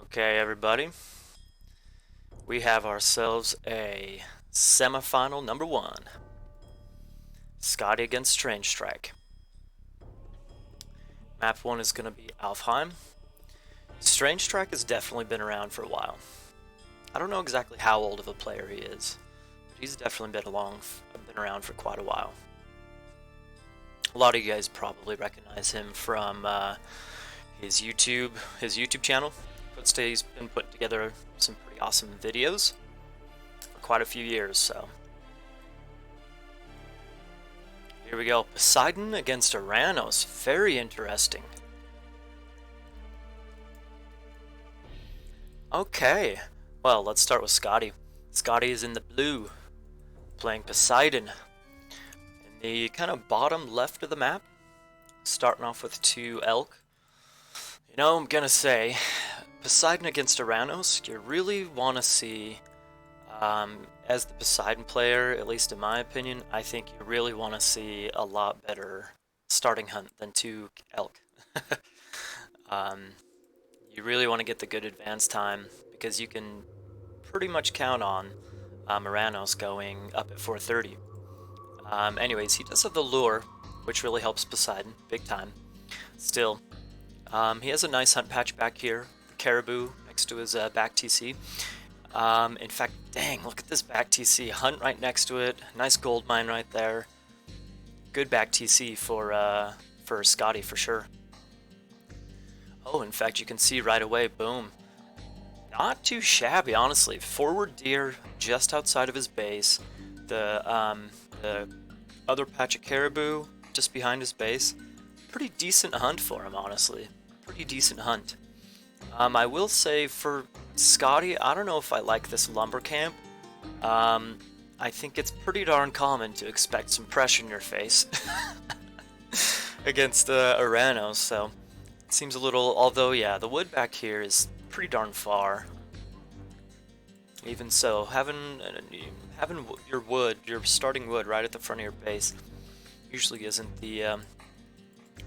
Okay, everybody, we have ourselves a semifinal number one. Skady against Strangestrike. Map 1 is going to be Alfheim. Strangestrike has definitely been around for a while. I don't know exactly how old of a player he is, but he's definitely been around for quite a while. A lot of you guys probably recognize him from his YouTube channel. He's been putting together some pretty awesome videos for quite a few years, so here we go. Poseidon against Aranos. Very interesting. Okay, well, let's start with Skady. Skady is in the blue, playing Poseidon. In the kind of bottom left of the map, starting off with 2 elk. You know, I'm gonna say, Poseidon against Aranos, you really want to see, as the Poseidon player, at least in my opinion, I think you really want to see a lot better starting hunt than 2 elk. um, you really want to get the good advance time because you can pretty much count on Aranos going up at 4:30. Anyways, he does have the lure, which really helps Poseidon big time. Still, he has a nice hunt patch back here, caribou next to his back TC. In fact, dang, look at this back TC. Hunt right next to it. Nice gold mine right there. Good back TC for Skady for sure. Oh, in fact, you can see right away, boom. Not too shabby, honestly. Forward deer just outside of his base. The other patch of caribou just behind his base. Pretty decent hunt for him, honestly. Pretty decent hunt. I will say for Skady, I don't know if I like this lumber camp. I think it's pretty darn common to expect some pressure in your face against Aranos, so it seems a little, although yeah, the wood back here is pretty darn far. Even so, having your starting wood right at the front of your base usually isn't the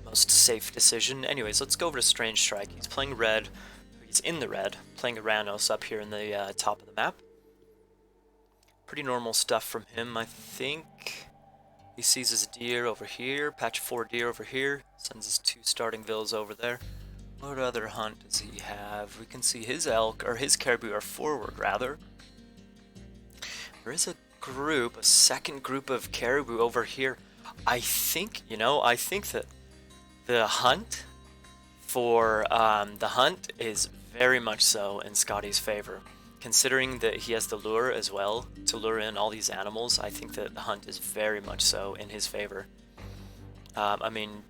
most safe decision. Anyways, let's go over to Strangestrike. He's playing red. He's in the red, playing Aranos up here in the top of the map. Pretty normal stuff from him, I think. He sees his deer over here, patch 4 deer over here, sends his 2 starting villas over there. What other hunt does he have? We can see his elk, or his caribou are forward, rather. There is a second group of caribou over here. I think that the hunt is very much so in Skady's favor. Considering that he has the lure as well to lure in all these animals, I think that the hunt is very much so in his favor. I mean,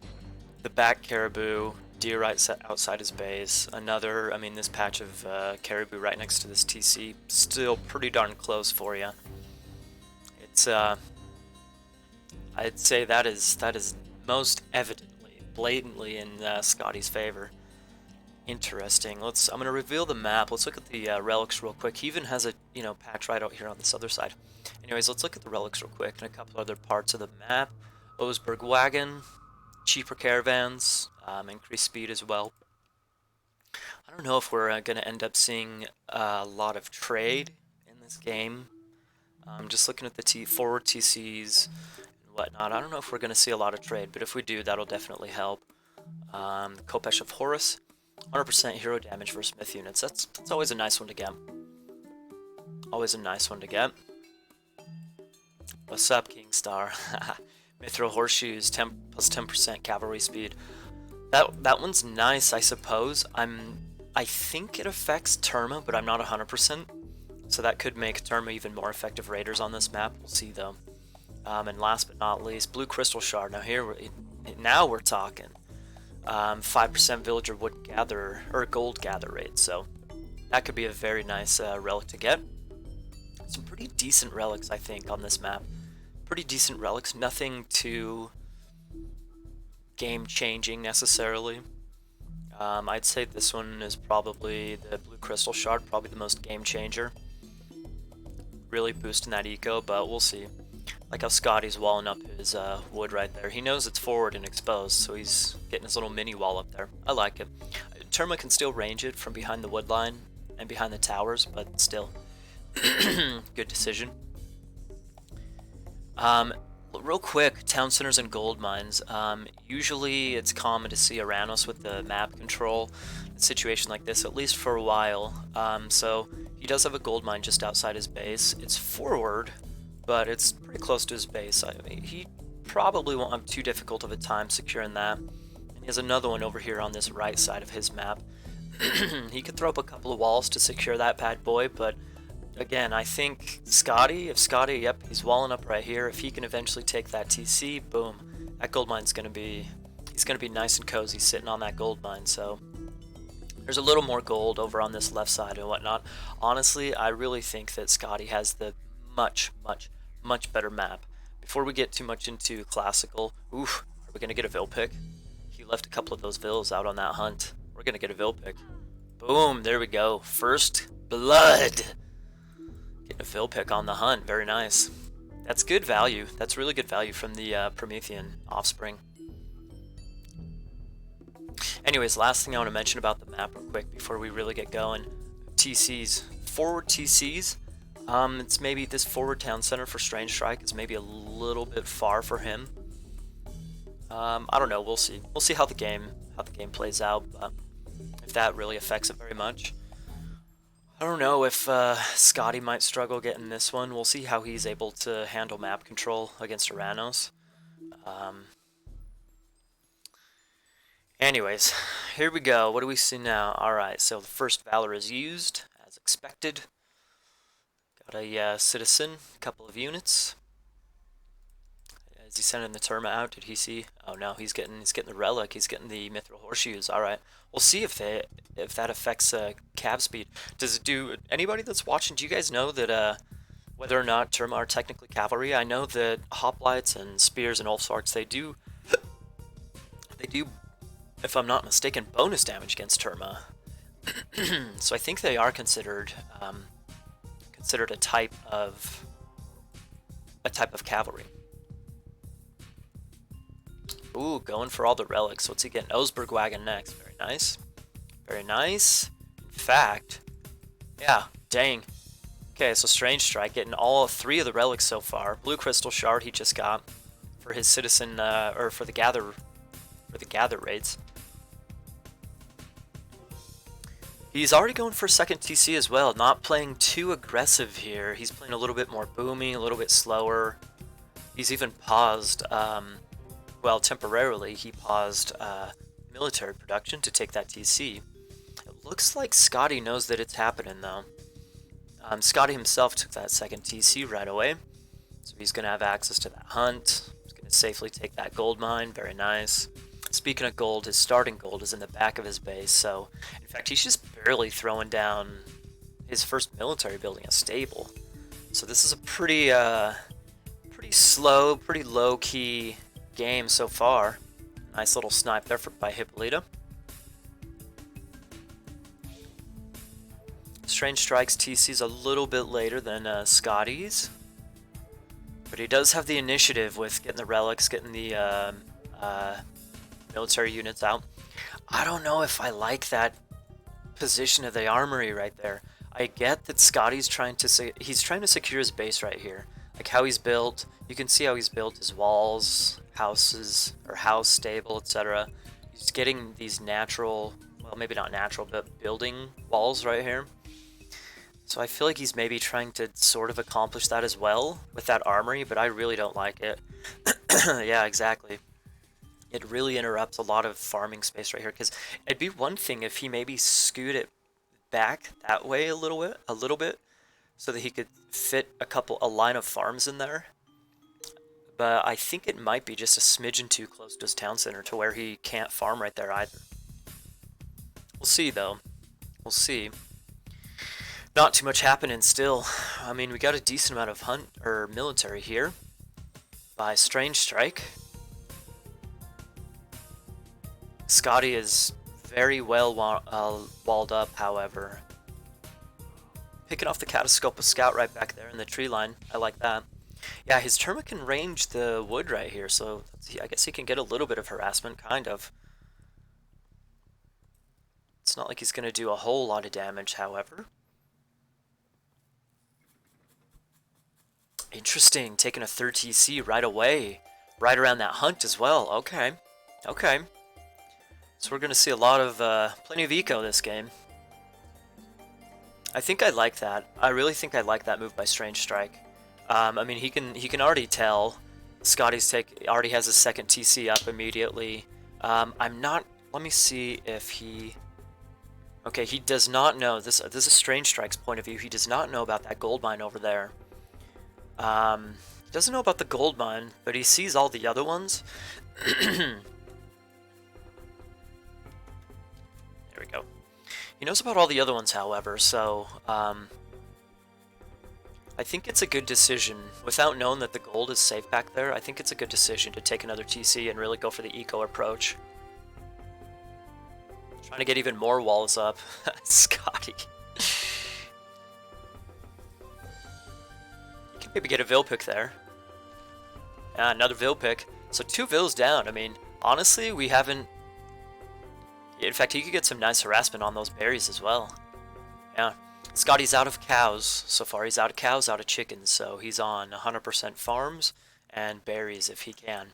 the back caribou, deer right outside his base, this patch of caribou right next to this TC, still pretty darn close for you. It's, I'd say that is most evidently, blatantly in Skady's favor. Interesting. I'm gonna reveal the map. Let's look at the relics real quick. He even has a patch right out here on this other side. Anyways, let's look at the relics real quick and a couple other parts of the map. Oseberg wagon, cheaper caravans, increased speed as well. I don't know if we're gonna end up seeing a lot of trade in this game. Just looking at the forward TCs and whatnot. I don't know if we're gonna see a lot of trade, but if we do, that'll definitely help. Kopesh of Horus. 100% hero damage for Smith units. That's always a nice one to get. Always a nice one to get. What's up, Kingstar? Mithril Horseshoes, plus 10% cavalry speed. That one's nice, I suppose. I think it affects Terma, but I'm not 100%. So that could make Terma even more effective raiders on this map. We'll see though. And last but not least, Blue Crystal Shard. Now we're talking. 5% villager wood gather or gold gather rate, so that could be a very nice relic to get. Some pretty decent relics, I think, on this map. Pretty decent relics, nothing too game-changing necessarily. I'd say this one is probably the Blue Crystal Shard, probably the most game-changer. Really boosting that eco, but we'll see. Like how Skady's walling up his wood right there. He knows it's forward and exposed, so he's getting his little mini wall up there. I like it. Terma can still range it from behind the wood line and behind the towers, but still, good decision. Real quick, town centers and gold mines. Usually it's common to see Aranos with the map control a situation like this, at least for a while. So he does have a gold mine just outside his base. It's forward, but it's pretty close to his base. I mean, he probably won't have too difficult of a time securing that. And he has another one over here on this right side of his map. He could throw up a couple of walls to secure that bad boy, but again, I think Skady, yep, he's walling up right here. If he can eventually take that TC, boom, that gold mine's he's gonna be nice and cozy sitting on that gold mine. So there's a little more gold over on this left side and whatnot. Honestly, I really think that Skady has the much better map. Before we get too much into classical, oof, are we gonna get a Vil pick? He left a couple of those Vils out on that hunt. We're gonna get a Vil pick. Boom, there we go. First blood. Getting a Vil pick on the hunt, very nice. That's good value. That's really good value from the Promethean offspring. Anyways, last thing I want to mention about the map real quick before we really get going. TCs. Forward TCs. It's maybe this forward town center for Strangestrike is maybe a little bit far for him. I don't know, we'll see. We'll see how the game plays out, but if that really affects it very much. I don't know if Skady might struggle getting this one. We'll see how he's able to handle map control against Aranos. Anyways, here we go. What do we see now? Alright, so the first Valor is used, as expected. Got a citizen, a couple of units. Is he sending the Terma out? Did he see? Oh no, he's getting the relic. He's getting the mithril horseshoes. All right, we'll see if that affects cav speed. Does it do? Anybody that's watching, do you guys know that whether or not Terma are technically cavalry? I know that hoplites and spears and ulfsarks they do, if I'm not mistaken, bonus damage against Terma. So I think they are considered a type of cavalry. Ooh, going for all the relics. What's he getting? Osberg wagon next. Very nice. Very nice. In fact, yeah, dang. Okay, so Strangestrike getting all three of the relics so far. Blue crystal shard he just got for his citizen, or for the gather raids. He's already going for second TC as well. Not playing too aggressive here. He's playing a little bit more boomy, a little bit slower. He's even paused. Well, temporarily, he paused military production to take that TC. It looks like Skady knows that it's happening, though. Skady himself took that second TC right away, so he's going to have access to that hunt. He's going to safely take that gold mine. Very nice. Speaking of gold, his starting gold is in the back of his base, so in fact, he's just barely throwing down his first military building, a stable. So this is a pretty slow, pretty low-key game so far. Nice little snipe there by Hippolyta. Strangestrike's TC's a little bit later than Skady's, but he does have the initiative with getting the relics, getting the military units out. I don't know if I like that position of the armory right there. I get that Skady's trying to secure his base right here. Like how he's built, you can see how he's built his walls, houses, or house, stable, etc. He's getting these natural, well, maybe not natural, but building walls right here. So I feel like he's maybe trying to sort of accomplish that as well with that armory, but I really don't like it. Yeah, exactly. It really interrupts a lot of farming space right here, because it'd be one thing if he maybe scoot it back that way a little bit, so that he could fit a line of farms in there. But I think it might be just a smidgen too close to his town center to where he can't farm right there either. We'll see though. We'll see. Not too much happening still. I mean, we got a decent amount of hunt or military here by Strangestrike. Skady is very well walled up, however. Picking off the Catascopa Scout right back there in the tree line. I like that. Yeah, his Terma can range the wood right here, so I guess he can get a little bit of harassment, kind of. It's not like he's going to do a whole lot of damage, however. Interesting, taking a third TC right away. Right around that hunt as well. Okay. Okay. So we're going to see a lot of, plenty of eco this game. I think I like that. I really think I like that move by Strangestrike. I mean, he can already tell Scotty's already has his second TC up immediately. I'm not. Let me see if he. Okay, he does not know. This is Strangestrike's point of view. He does not know about that gold mine over there. He doesn't know about the gold mine, but he sees all the other ones. There we go. He knows about all the other ones, however, so I think it's a good decision, without knowing that the gold is safe back there, I think it's a good decision to take another TC and really go for the eco approach. Trying to get even more walls up. Scotty. You can maybe get a Vil pick there. Yeah, another Vil pick. So 2 Vils down. I mean, honestly, we haven't... In fact, he could get some nice harassment on those berries as well. Yeah. Scotty's out of cows so far. He's out of cows, out of chickens. So he's on 100% farms and berries if he can.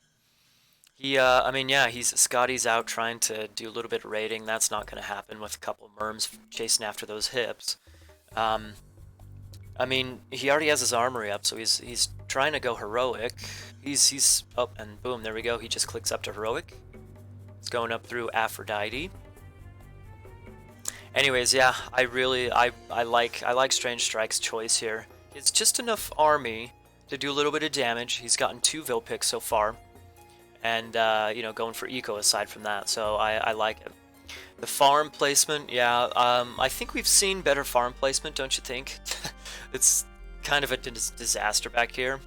I mean, yeah, Scotty's out trying to do a little bit of raiding. That's not going to happen with a couple of merms chasing after those hips. I mean, he already has his armory up, so he's trying to go heroic. He's oh, and boom, there we go. He just clicks up to heroic. It's going up through Aphrodite. Anyways, yeah, I like Strangestrike's choice here. It's just enough army to do a little bit of damage. He's gotten 2 Vil picks so far. And, you know, going for eco aside from that, so I like it. The farm placement, yeah, I think we've seen better farm placement, don't you think? It's kind of a disaster back here.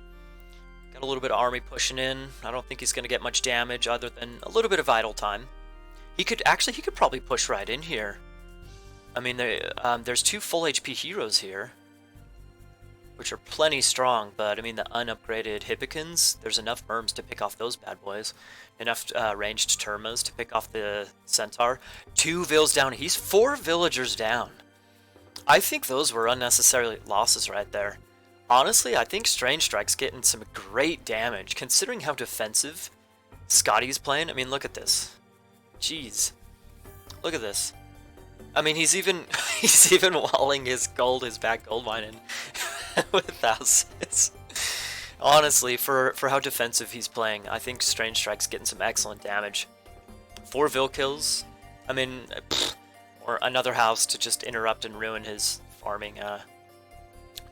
Got a little bit of army pushing in. I don't think he's going to get much damage other than a little bit of idle time. He could probably push right in here. I mean, there's 2 full HP heroes here, which are plenty strong, but I mean the unupgraded Hippikins, there's enough Merms to pick off those bad boys. Enough ranged Termas to pick off the Centaur. 2 Vils down, he's 4 villagers down. I think those were unnecessary losses right there. Honestly, I think Strangestrike's getting some great damage, considering how defensive Scotty's playing. I mean, look at this. Jeez. Look at this. I mean, he's even walling his back gold mine in with houses. Honestly, for how defensive he's playing, I think Strangestrike's getting some excellent damage. 4 Vil kills. I mean, or another house to just interrupt and ruin his farming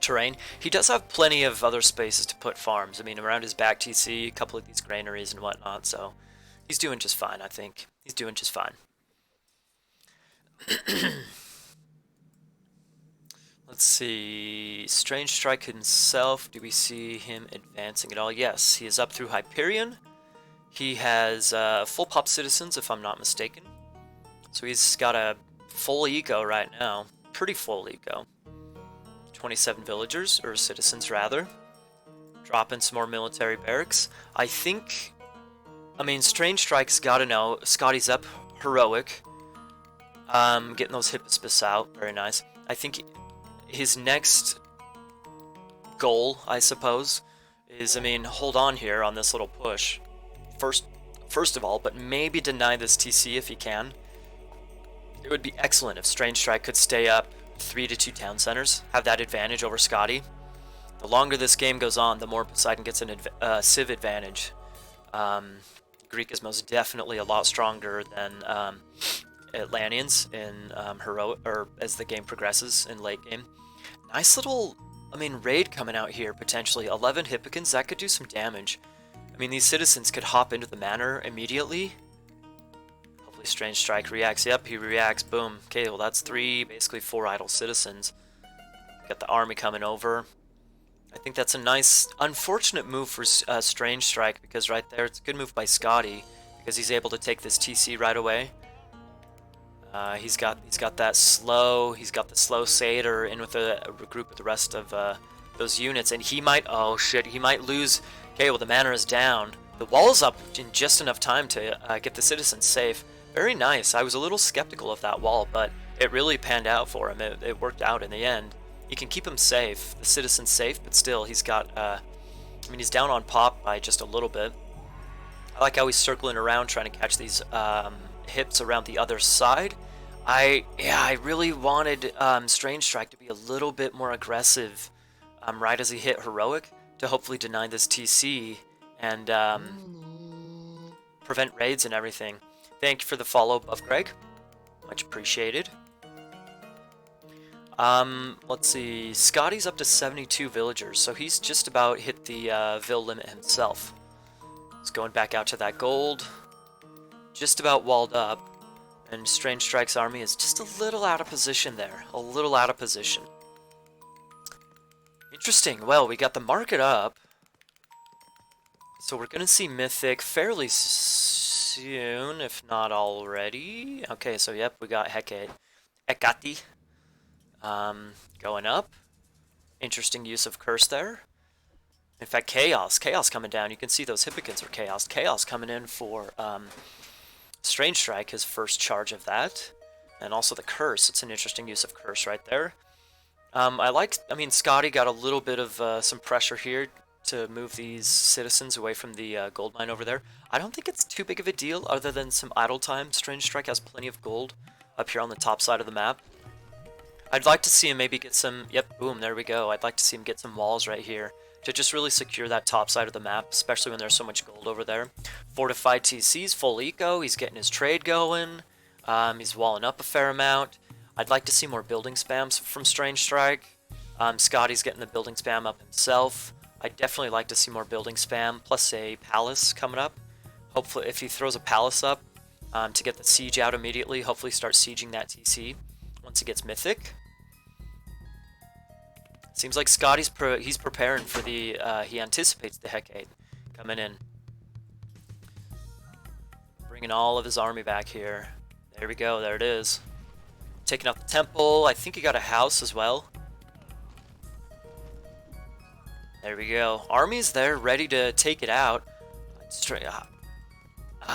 terrain. He does have plenty of other spaces to put farms. I mean, around his back TC, a couple of these granaries and whatnot, so he's doing just fine, I think. He's doing just fine. Let's see, Strangestrike himself, do we see him advancing at all? Yes, he is up through Hyperion. He has full pop citizens, if I'm not mistaken. So he's got a full eco right now, pretty full eco. 27 villagers, or citizens rather. Dropping some more military barracks. I mean, Strangestrike's gotta know, Scotty's up heroic. Getting those Hippospis out, very nice. I think his next goal, I suppose, is, I mean, hold on here on this little push. First of all, but maybe deny this TC if he can. It would be excellent if Strangestrike could stay up 3-2 town centers, have that advantage over Scotty. The longer this game goes on, the more Poseidon gets a civ advantage. Greek is most definitely a lot stronger than Atlanteans in heroic, or as the game progresses in late game. Nice little, I mean, raid coming out here potentially. 11 Hippikins, that could do some damage. I mean, these citizens could hop into the manor immediately. Hopefully Strangestrike reacts. Yep, he reacts. Boom. Okay, well that's basically 4 idle citizens. Got the army coming over. I think that's a nice, unfortunate move for Strangestrike, because right there it's a good move by Scotty, because he's able to take this TC right away. He's got the slow Satyr in with a group with the rest of those units, and he might, oh shit, he might lose. Okay, well the manor is down. The wall's up in just enough time to get the citizens safe, Very nice. I was a little skeptical of that wall, but it really panned out for him. It worked out in the end. You can keep him safe, the citizen's safe, but still he's got, I mean, he's down on pop by just a little bit. I like how he's circling around trying to catch these hips around the other side. I really wanted Strangestrike to be a little bit more aggressive right as he hit Heroic to hopefully deny this TC and prevent raids and everything. Thank you for the follow, Buff Greg. Much appreciated. Let's see. Scotty's up to 72 villagers, so he's just about hit the vill limit himself. He's going back out to that gold. Just about walled up. And Strangestrike's army is just a little out of position there. A little out of position. Interesting. Well, we got the market up. So we're going to see Mythic fairly soon, if not already. Okay, so yep, we got Hecate. Going up. Interesting use of Curse there. In fact, Chaos coming down. You can see those Hippocans are Chaos. Chaos coming in for Strangestrike, his first charge of that. And also the Curse. It's an interesting use of Curse right there. I mean, Skady got a little bit of some pressure here to move these citizens away from the gold mine over there. I don't think it's too big of a deal other than some idle time. Strangestrike has plenty of gold up here on the top side of the map. I'd like to see him maybe get some, yep, boom, there we go. I'd like to see him get some walls right here to just really secure that top side of the map, especially when there's so much gold over there. Fortified TC's full eco, he's getting his trade going, he's walling up a fair amount. I'd like to see more building spams from Strangestrike. Skady's getting the building spam up himself. I'd definitely like to see more building spam, plus a palace coming up. Hopefully, if he throws a palace up to get the siege out immediately, hopefully start sieging that TC once he gets Mythic. Seems like Skady's he's preparing for the, he anticipates the Hecate coming in. Bringing all of his army back here. There we go, there it is. Taking out the temple, I think he got a house as well. There we go. Army's there, ready to take it out.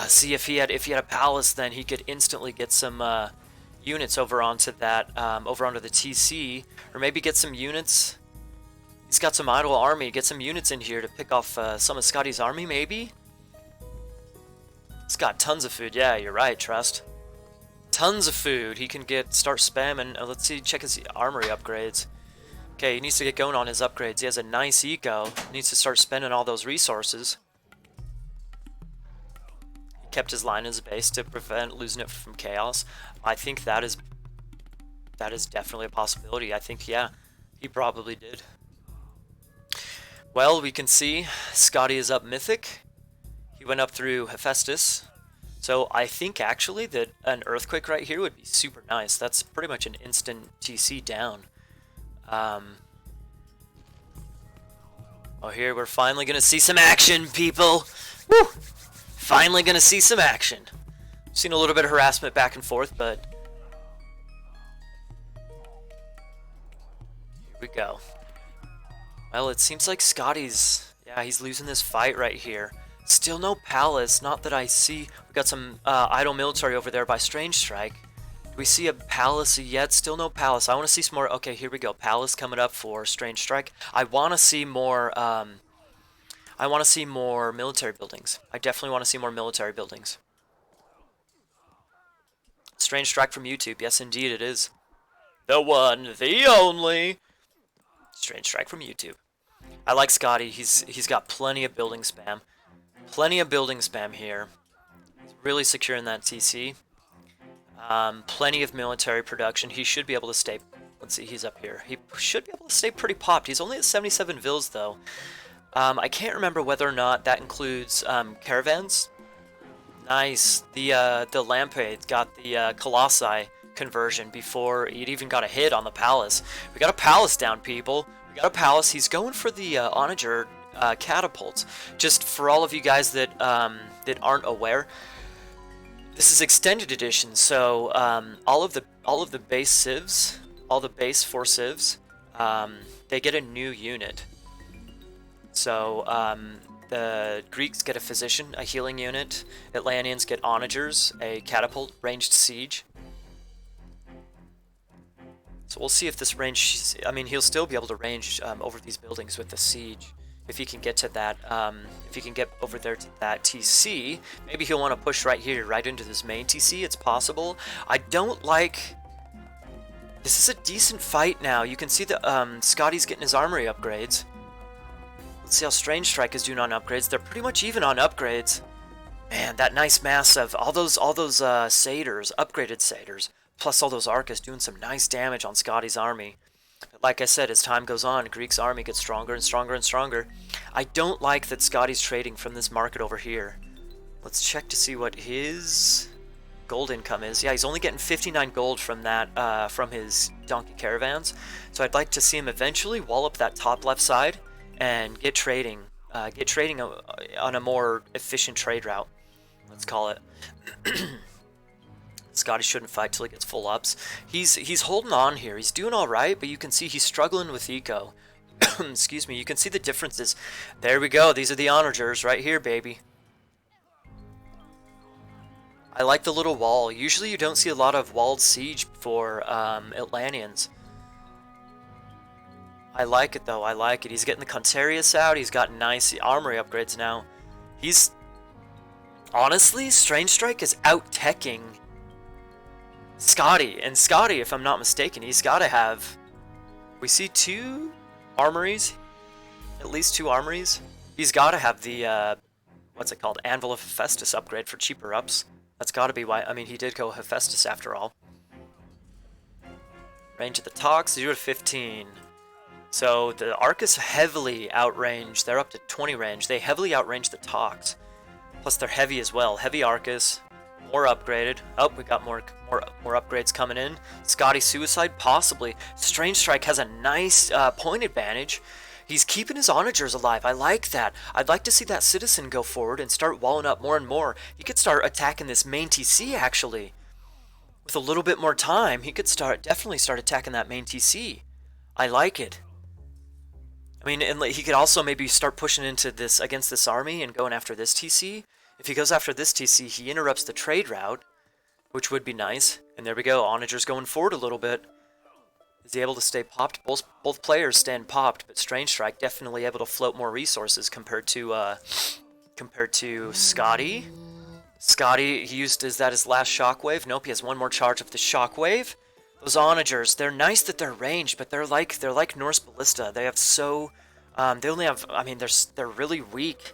See, if he had a palace, then he could instantly get some units over onto that, over onto the TC, or maybe get some units. He's got some idle army. Get some units in here to pick off some of Skady's army, maybe. He's got tons of food. Yeah, you're right, Trust. Tons of food. He can start spamming. Let's see, check his armory upgrades. Okay, he needs to get going on his upgrades. He has a nice eco. He needs to start spending all those resources. He kept his line as a base to prevent losing it from Chaos. I think that is definitely a possibility. I think, yeah, he probably did. Well, we can see Skady is up Mythic. He went up through Hephaestus. So I think actually that an Earthquake right here would be super nice. That's pretty much an instant TC down. Oh, here we're finally gonna see some action, people. Woo! Finally gonna see some action. Seen a little bit of harassment back and forth, but here we go. Well, it seems like Skady's, yeah, he's losing this fight right here. Still no palace, not that I see. We got some idle military over there by Strangestrike. Do we see a palace yet? Still no palace. I want to see some more. Okay, here we go. Palace coming up for Strangestrike. I want to see more. I want to see more military buildings. I definitely want to see more military buildings. Strangestrike from YouTube. Yes, indeed, it is. The one, the only. Strangestrike from YouTube. I like Skady. He's got plenty of building spam. Plenty of building spam here. He's really securing that TC. Plenty of military production. He should be able to stay. Let's see, he's up here. He should be able to stay pretty popped. He's only at 77 vills though. I can't remember whether or not that includes caravans. Nice. The Lampade got the Colossi conversion before he'd even got a hit on the palace. We got a palace down, people. We got a palace. He's going for the onager catapults. Just for all of you guys that that aren't aware, this is extended edition. So all of the base civs, all the base 4 civs, they get a new unit. So the Greeks get a physician, a healing unit. Atlanteans get onagers, a catapult, ranged siege. So we'll see if this range, I mean, he'll still be able to range over these buildings with the siege. If he can get to that, if he can get over there to that TC, maybe he'll want to push right here, right into this main TC. It's possible. I don't like... This is a decent fight now. You can see that Skady's getting his armory upgrades. Let's see how Strangestrike is doing on upgrades. They're pretty much even on upgrades. Man, that nice mass of all those satyrs, upgraded satyrs, plus all those Arcus doing some nice damage on Skady's army. But like I said, as time goes on, Greek's army gets stronger and stronger and stronger. I don't like that Skady's trading from this market over here. Let's check to see what his gold income is. Yeah, he's only getting 59 gold from that, from his donkey caravans. So I'd like to see him eventually wall up that top left side and get trading on a more efficient trade route. Let's call it. Skady shouldn't fight till he gets full ups. He's holding on here. He's doing all right, but you can see he's struggling with eco. Excuse me. You can see the differences. There we go. These are the onagers right here, baby. I like the little wall. Usually you don't see a lot of walled siege for Atlanteans. I like it though. I like it. He's getting the Contarius out. He's got nice armory upgrades now. He's honestly, Strangestrike is out-teching Skady, and Skady, if I'm not mistaken, he's got to have... We see 2 armories, at least 2 armories. He's got to have the, what's it called, Anvil of Hephaestus upgrade for cheaper ups. That's got to be why, I mean, he did go Hephaestus after all. Range of the Tox, 0 to 15. So the Arcus heavily outrange, they're up to 20 range. They heavily outrange the Tox. Plus they're heavy as well. Heavy Arcus. More upgraded. Oh, we got more upgrades coming in. Skady Suicide, possibly. Strangestrike has a nice point advantage. He's keeping his onagers alive. I like that. I'd like to see that citizen go forward and start walling up more and more. He could start attacking this main TC, actually. With a little bit more time, he could definitely start attacking that main TC. I like it. I mean, and he could also maybe start pushing into this against this army and going after this TC. If he goes after this TC, he interrupts the trade route, which would be nice. And there we go, Onager's going forward a little bit. Is he able to stay popped? Both players stand popped, but Strangestrike definitely able to float more resources compared to Skady. Skady, he used his last shockwave. Nope, he has one more charge of the shockwave. Those onagers, they're nice that they're ranged, but they're like Norse Ballista. They have so, they only have, I mean, they're really weak.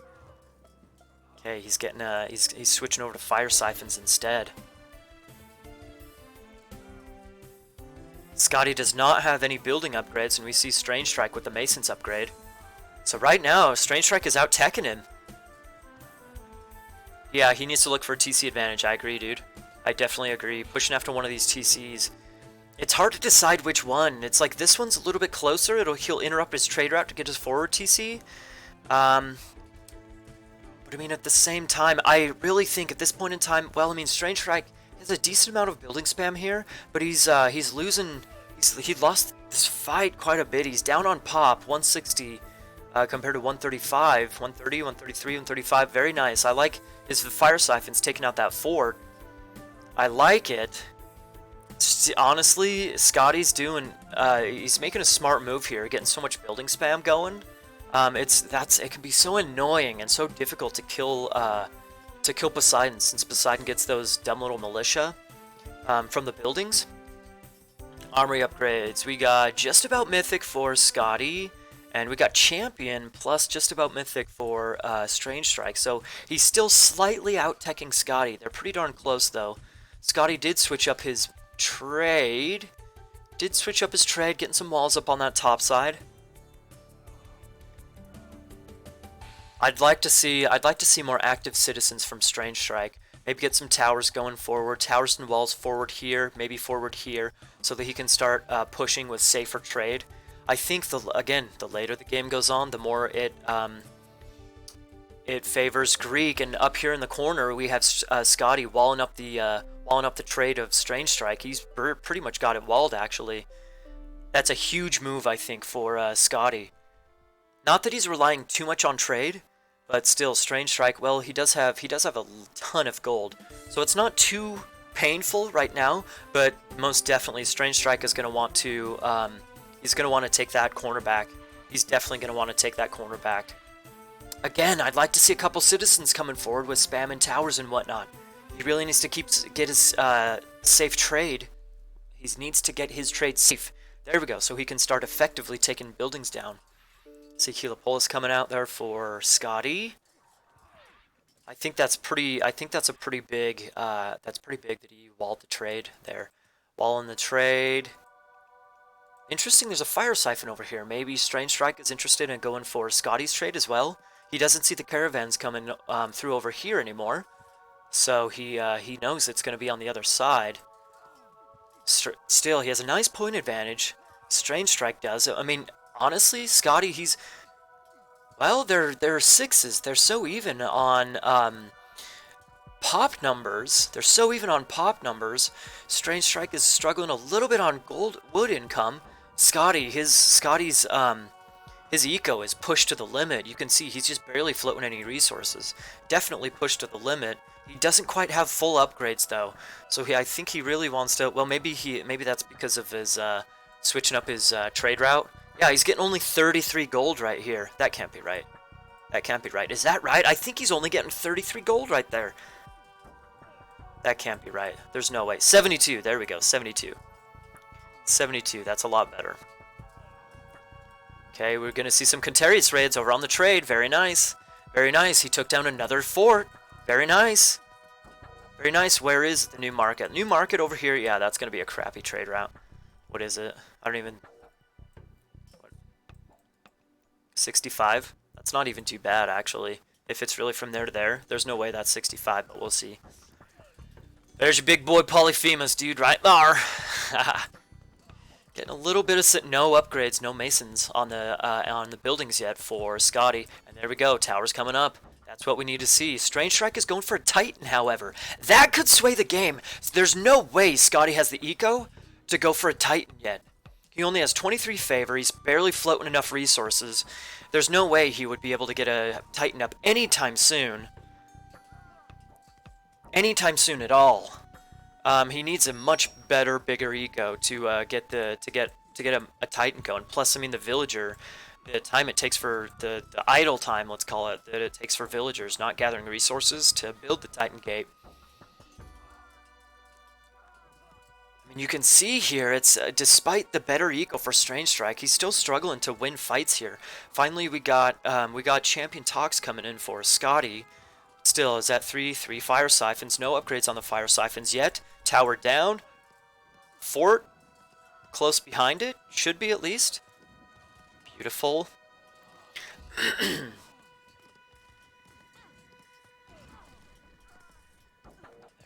Okay, he's getting he's switching over to fire siphons instead. Skady does not have any building upgrades, and we see Strangestrike with the Mason's upgrade. So right now, Strangestrike is out teching him. Yeah, he needs to look for a TC advantage. I agree, dude. I definitely agree. Pushing after one of these TCs. It's hard to decide which one. It's like this one's a little bit closer. He'll interrupt his trade route to get his forward TC. But I mean, at the same time, I really think at this point in time, well, I mean, Strangestrike has a decent amount of building spam here, but he's losing. He lost this fight quite a bit. He's down on pop, 160 compared to 135, 130, 133, 135. Very nice. I like his fire siphons taking out that fort. I like it. Honestly, Skady's doing. He's making a smart move here, getting so much building spam going. It can be so annoying and so difficult to kill Poseidon, since Poseidon gets those dumb little militia from the buildings. Armory upgrades. We got just about mythic for Skady, and we got champion plus just about mythic for Strangestrike. So he's still slightly out-teching Skady. They're pretty darn close though. Skady did switch up his trade. Getting some walls up on that top side. I'd like to see more active citizens from Strangestrike. Maybe get some towers going forward, towers and walls forward here, maybe forward here, so that he can start pushing with safer trade. I think the later the game goes on, the more it favors Greek. And up here in the corner, we have Skady walling up the trade of Strangestrike. He's pretty much got it walled, actually. That's a huge move, I think, for Skady. Not that he's relying too much on trade, but still, Strangestrike, well, he does have a ton of gold. So it's not too painful right now, but most definitely Strangestrike is going to want to, he's going to want to take that corner back. He's definitely going to want to take that corner back. Again, I'd like to see a couple citizens coming forward with spam and towers and whatnot. He really needs to get his safe trade. He needs to get his trade safe. There we go, so he can start effectively taking buildings down. See Helipolis coming out there for Skady. I think that's a pretty big that he walled the trade there. Walling the trade. Interesting, there's a fire siphon over here. Maybe Strangestrike is interested in going for Skady's trade as well. He doesn't see the caravans coming through over here anymore. So he knows it's going to be on the other side. Still, he has a nice point advantage. Strangestrike does. I mean, honestly, Skady, he's... Well, they're sixes. They're so even on pop numbers. They're so even on pop numbers. Strangestrike is struggling a little bit on wood income. Skady's his eco is pushed to the limit. You can see he's just barely floating any resources. Definitely pushed to the limit. He doesn't quite have full upgrades though, so I think he really wants to. Well, maybe that's because of his switching up his trade route. Yeah, he's getting only 33 gold right here. That can't be right. That can't be right. Is that right? I think he's only getting 33 gold right there. That can't be right. There's no way. 72. There we go. 72. 72. That's a lot better. Okay, we're going to see some Contarius raids over on the trade. Very nice. Very nice. He took down another fort. Very nice. Very nice. Where is the new market? New market over here. Yeah, that's going to be a crappy trade route. What is it? I don't even... 65? That's not even too bad, actually. If it's really from there to there. There's no way that's 65, but we'll see. There's your big boy Polyphemus, dude, right there. Getting a little bit of... No upgrades, no masons on the buildings yet for Skady. And there we go. Towers coming up. That's what we need to see. Strangestrike is going for a Titan, however. That could sway the game. There's no way Skady has the eco to go for a Titan yet. He only has 23 favor. He's barely floating enough resources. There's no way he would be able to get a Titan up anytime soon. Anytime soon at all. He needs a much better, bigger eco to get a Titan going. Plus, I mean, the villager, the time it takes for the idle time, let's call it, that it takes for villagers not gathering resources to build the Titan gate. I mean, you can see here, it's despite the better eco for Strangestrike, he's still struggling to win fights here. Finally, we got Champion Talks coming in for Skady. Still is at 3 fire siphons. No upgrades on the fire siphons yet. Tower down. Fort close behind it. Should be at least. Beautiful.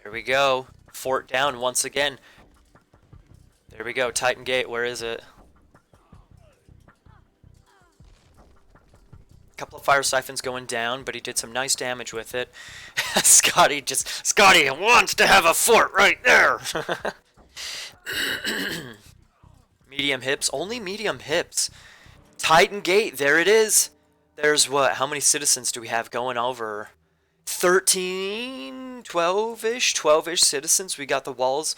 There we go. Fort down once again. There we go. Titan Gate. Where is it? Couple of fire siphons going down, but he did some nice damage with it. Skady wants to have a fort right there. Medium hips, only medium hips. Titan Gate, there it is. There's what? How many citizens do we have going over? 13, 12-ish citizens. We got the walls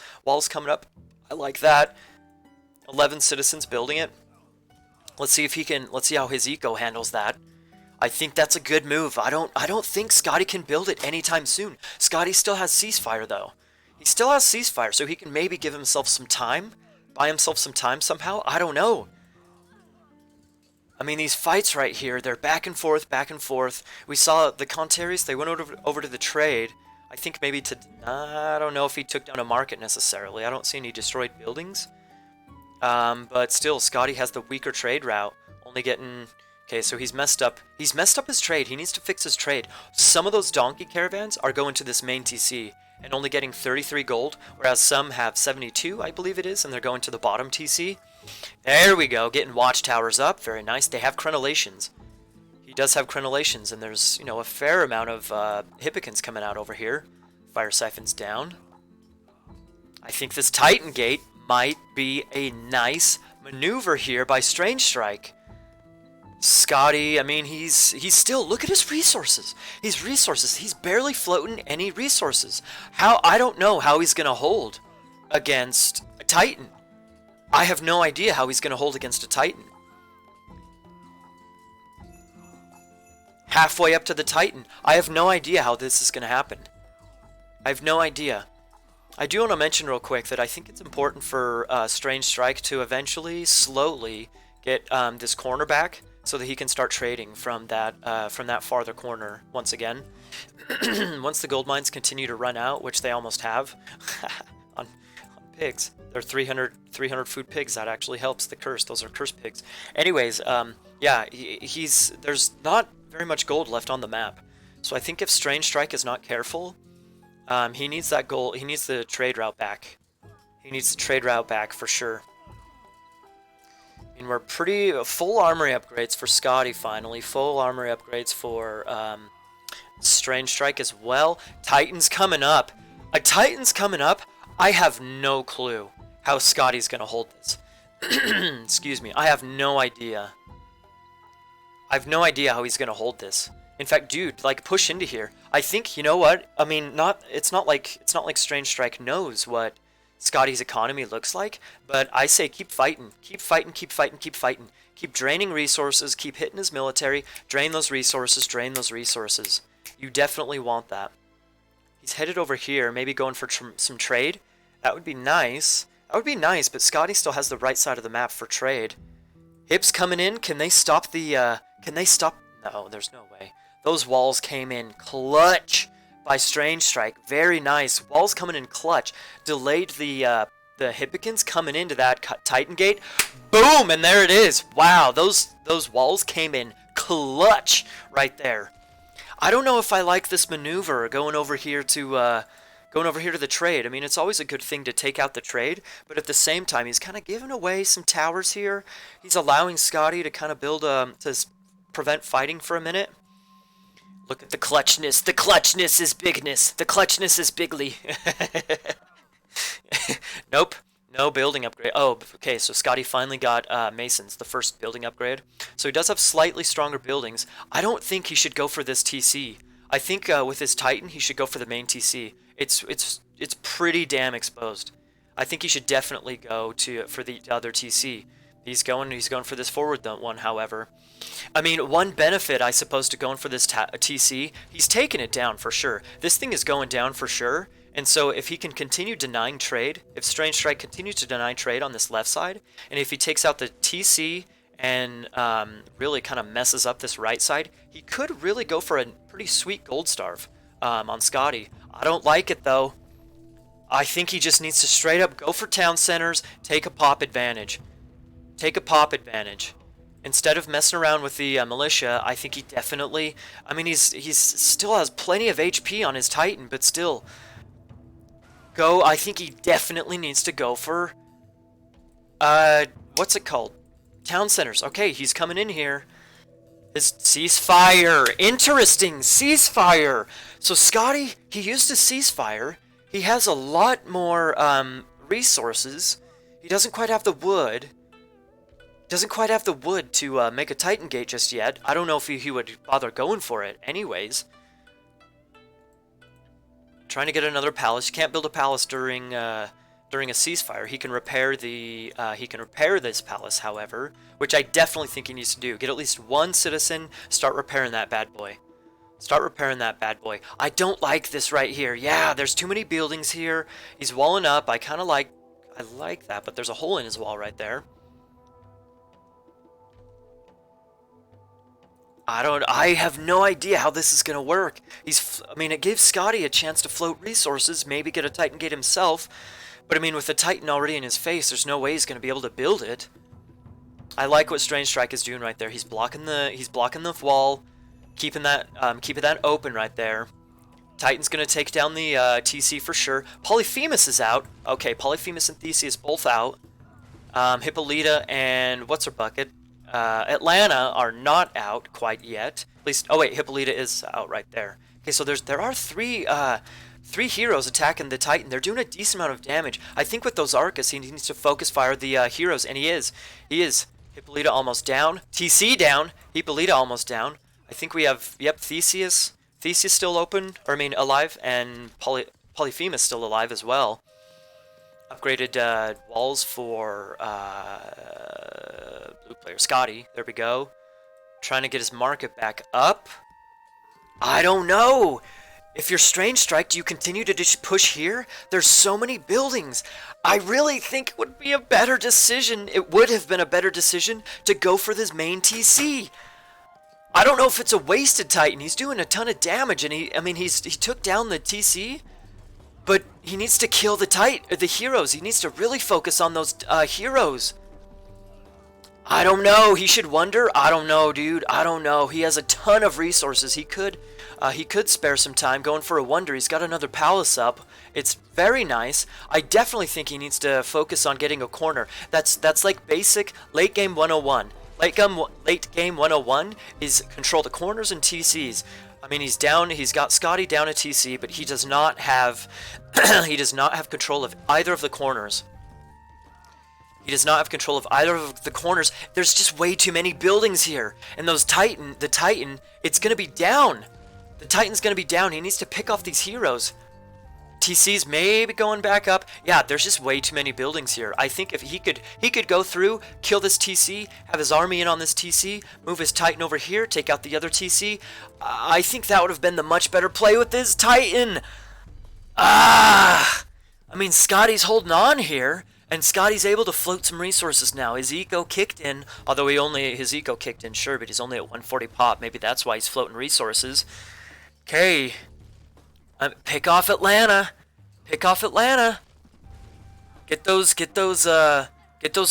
coming up. I like that. 11 citizens building it. Let's see how his eco handles that. I think that's a good move. I don't think Skady can build it anytime soon. Skady still has ceasefire though. He still has ceasefire, so he can maybe give himself some time, buy himself some time somehow. I don't know. I mean, these fights right here, they're back and forth, back and forth. We saw the Contarius, they went over to the trade. I think maybe to... I don't know if he took down a market necessarily. I don't see any destroyed buildings. But still, Skady has the weaker trade route. Only getting... Okay, so he's messed up. He's messed up his trade. He needs to fix his trade. Some of those donkey caravans are going to this main TC and only getting 33 gold, whereas some have 72, I believe it is, and they're going to the bottom TC. There we go, getting watchtowers up. Very nice. They have crenellations. He does have crenellations, and there's, you know, a fair amount of hippicans coming out over here. Fire siphons down. I think this Titan Gate might be a nice maneuver here by Strangestrike. Skady, I mean, he's still, look at his resources. He's barely floating any resources. I don't know how he's going to hold against a Titan. I have no idea how he's going to hold against a Titan. Halfway up to the Titan. I have no idea how this is going to happen. I have no idea. I do want to mention real quick that I think it's important for Strangestrike to eventually, slowly, get this corner back so that he can start trading from that farther corner once again. Once the gold mines continue to run out, which they almost have, on pigs. They're 300 food pigs. That actually helps the curse. Those are curse pigs. Anyways, yeah, there's not very much gold left on the map. So I think if Strangestrike is not careful, he needs that gold. He needs the trade route back. He needs the trade route back for sure. I mean, we're pretty full armory upgrades for Skady finally. Full armory upgrades for Strangestrike as well. Titan's coming up. A Titan's coming up. I have no clue how Skady's gonna hold this. Excuse me. I have no idea. I have no idea how he's gonna hold this. In fact, dude, like, push into here. I think, you know what? I mean, it's not like Strangestrike knows what Skady's economy looks like, but I say keep fighting. Keep fighting, keep fighting, keep fighting. Keep draining resources, keep hitting his military, drain those resources, drain those resources. You definitely want that. He's headed over here, maybe going for some trade. That would be nice. That would be nice, but Skady still has the right side of the map for trade. Hips coming in. Can they stop the, can they stop? No, there's no way. Those walls came in clutch by Strangestrike. Very nice. Walls coming in clutch. Delayed the Hippikins coming into that Titan gate. Boom! And there it is. Wow, those walls came in clutch right there. I don't know if I like this maneuver going over here to the trade. I mean, it's always a good thing to take out the trade, but at the same time, he's kind of giving away some towers here. He's allowing Skady to kind of build to prevent fighting for a minute. Look at the clutchness. The clutchness is bigness. The clutchness is bigly. Nope. No building upgrade. Oh, okay, so Skady finally got Masons, the first building upgrade. So he does have slightly stronger buildings. I don't think he should go for this TC. I think with his Titan, he should go for the main TC. It's pretty damn exposed. I think he should definitely go for the other TC. He's going for this forward one, however. I mean, one benefit, I suppose, to going for this TC, he's taking it down for sure. This thing is going down for sure, and so if he can continue denying trade, if Strangestrike continues to deny trade on this left side, and if he takes out the TC and really kind of messes up this right side, he could really go for a pretty sweet gold starve on Skady. I don't like it, though. I think he just needs to straight up go for town centers, take a pop advantage. Take a pop advantage. Instead of messing around with the militia, I think he definitely... I mean, he's still has plenty of HP on his Titan, but still... I think he definitely needs to go for... what's it called? Town centers. Okay, he's coming in here. His ceasefire. Interesting. Ceasefire. So Skady, he used his ceasefire. He has a lot more resources. He doesn't quite have the wood. Doesn't quite have the wood to make a Titan gate just yet. I don't know if he would bother going for it anyways. Trying to get another palace. You can't build a palace during a ceasefire. He can repair this palace, however, which I definitely think he needs to do. Get at least one citizen, start repairing that bad boy. Start repairing that bad boy. I don't like this right here. Yeah, there's too many buildings here. He's walling up. I like that, but there's a hole in his wall right there. I have no idea how this is going to work. I mean, it gives Skady a chance to float resources, maybe get a Titan gate himself. But I mean, with the Titan already in his face, there's no way he's going to be able to build it. I like what Strangestrike is doing right there. He's blocking the wall, keeping that open right there. Titan's going to take down the TC for sure. Polyphemus is out. Okay, Polyphemus and Theseus both out. Hippolyta and what's her bucket? Atlanta are not out quite yet. At least, oh wait, Hippolyta is out right there. Okay, so there are three heroes attacking the Titan. They're doing a decent amount of damage. I think with those Arcus, he needs to focus fire the heroes, and he is. Hippolyta almost down. TC down. Hippolyta almost down. I think we have, yep, Theseus. Theseus still open, or I mean alive, and Polyphemus still alive as well. Upgraded walls for blue player Skady. There we go. Trying to get his market back up. I don't know. If you're Strangestrike, do you continue to just push here? There's so many buildings. I really think it would be a better decision. It would have been a better decision to go for this main TC. I don't know if it's a wasted Titan. He's doing a ton of damage, and he took down the TC, but he needs to kill the heroes. He needs to really focus on those heroes. I don't know. He should wonder. I don't know, dude. I don't know. He has a ton of resources. He could spare some time going for a wonder. He's got another palace up. It's very nice. I definitely think he needs to focus on getting a corner. That's like basic late game 101. Late game 101 is control the corners and TCs. I mean, he's down. He's got Skady down a TC, but he does not have he does not have control of either of the corners. He does not have control of either of the corners. There's just way too many buildings here. And the Titan, it's going to be down. The Titan's going to be down. He needs to pick off these heroes. TC's maybe going back up. Yeah, there's just way too many buildings here. I think if he could go through, kill this TC, have his army in on this TC, move his Titan over here, take out the other TC. I think that would have been the much better play with this Titan. I mean, Skady's holding on here. And Skady's able to float some resources now. His eco kicked in, although his eco kicked in, sure, but he's only at 140 pop. Maybe that's why he's floating resources. Okay. Pick off Atlanta. Pick off Atlanta. Get those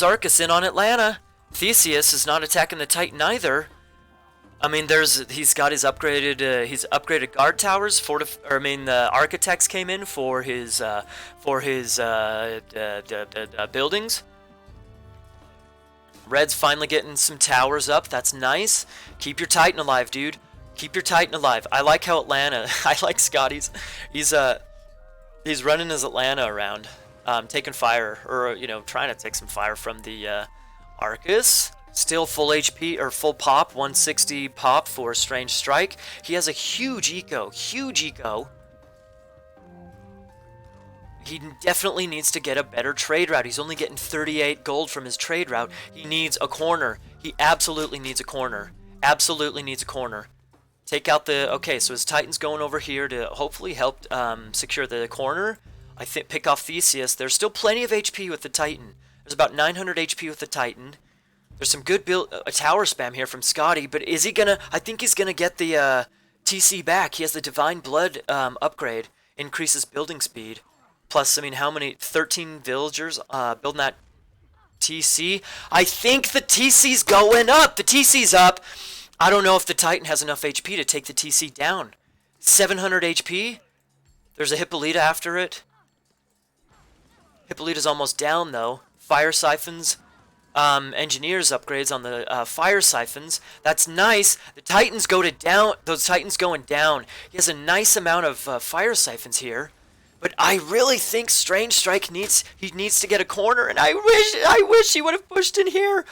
Arcus in on Atlanta. Theseus is not attacking the Titan either. I mean, he's got his upgraded guard towers. The architects came in for his buildings. Red's finally getting some towers up. That's nice. Keep your Titan alive, dude. Keep your Titan alive. I like how Atlanta. I like Skady's. He's running his Atlanta around, taking fire, or trying to take some fire from the Arcus. Still full HP, or full pop, 160 pop for Strangestrike. He has a huge eco, He definitely needs to get a better trade route. He's only getting 38 gold from his trade route. He needs a corner. He absolutely needs a corner. Absolutely needs a corner. Take out okay, so his Titan's going over here to hopefully help secure the corner. I think pick off Theseus. There's still plenty of HP with the Titan. There's about 900 HP with the Titan. There's some good tower spam here from Skady, but is he gonna? I think he's gonna get the TC back. He has the Divine Blood upgrade, increases building speed. Plus, I mean, how many? 13 villagers building that TC. I think the TC's going up. The TC's up. I don't know if the Titan has enough HP to take the TC down. 700 HP. There's a Hippolyta after it. Hippolyta's almost down though. Fire siphons. Engineers upgrades on the fire siphons. That's nice. The Titans down. Those Titans going down. He has a nice amount of fire siphons here, but I really think Strangestrike needs to get a corner, and I wish he would have pushed in here.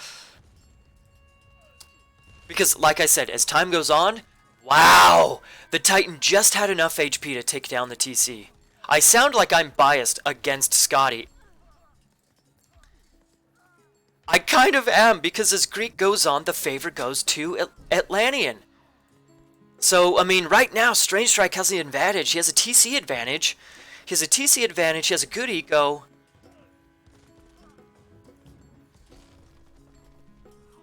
Because, like I said, as time goes on, wow, the Titan just had enough HP to take down the TC. I sound like I'm biased against Skady. I kind of am, because as Greek goes on, the favor goes to Atlantean. So, I mean, right now, Strangestrike has the advantage. He has a TC advantage. He has a good eco.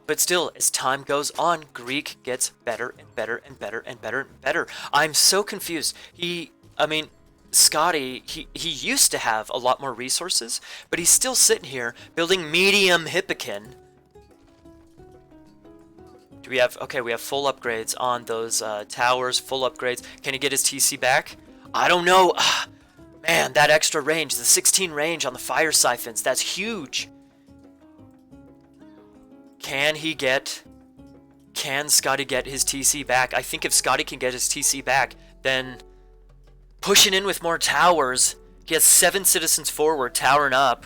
But still, as time goes on, Greek gets better and better and better and better and better. I'm so confused. Skady, he used to have a lot more resources, but he's still sitting here building medium Hippokin. Do we have, okay, we have full upgrades on those towers, full upgrades. Can he get his TC back? I don't know. Man, that extra range, the 16 range on the fire siphons, that's huge. Can Skady get his TC back? I think if Skady can get his TC back, then pushing in with more towers. He has 7 citizens forward, towering up.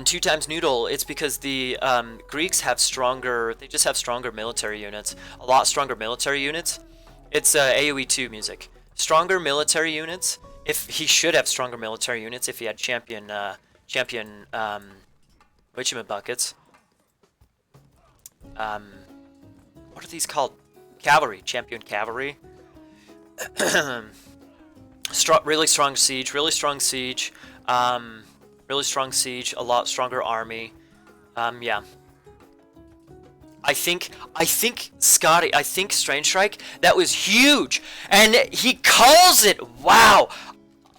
Two times noodle. It's because the Greeks have stronger. They just have stronger military units. A lot stronger military units. It's AoE 2 music. Stronger military units. If he should have stronger military units, if he had champion whatchamabuckets. What are these called? Cavalry. Champion cavalry. Really strong siege. Really strong siege. Really strong siege, a lot stronger army. Yeah. I think Strangestrike, that was huge. And he calls it. Wow.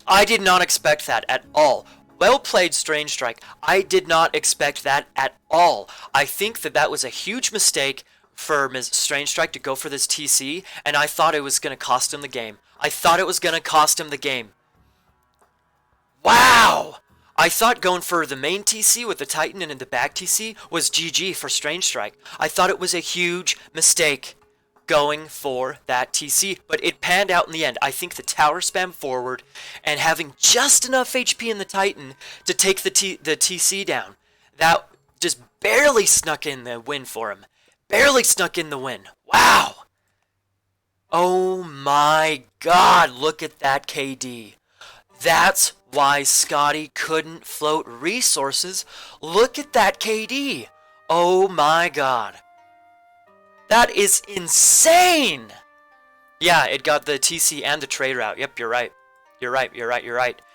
I did not expect that at all. Well played, Strangestrike. I did not expect that at all. I think that was a huge mistake for Ms. Strangestrike to go for this TC, and I thought it was going to cost him the game. I thought it was going to cost him the game. Wow! I thought going for the main TC with the Titan and in the back TC was GG for Strangestrike. I thought it was a huge mistake going for that TC, but it panned out in the end. I think the tower spam forward and having just enough HP in the Titan to take the TC down, that just barely snuck in the win for him. Barely snuck in the win. Wow! Oh my god, look at that KD. That's why Skady couldn't float resources. Look at that KD. Oh my god. That is insane. Yeah, it got the TC and the trade route. Yep, you're right. You're right.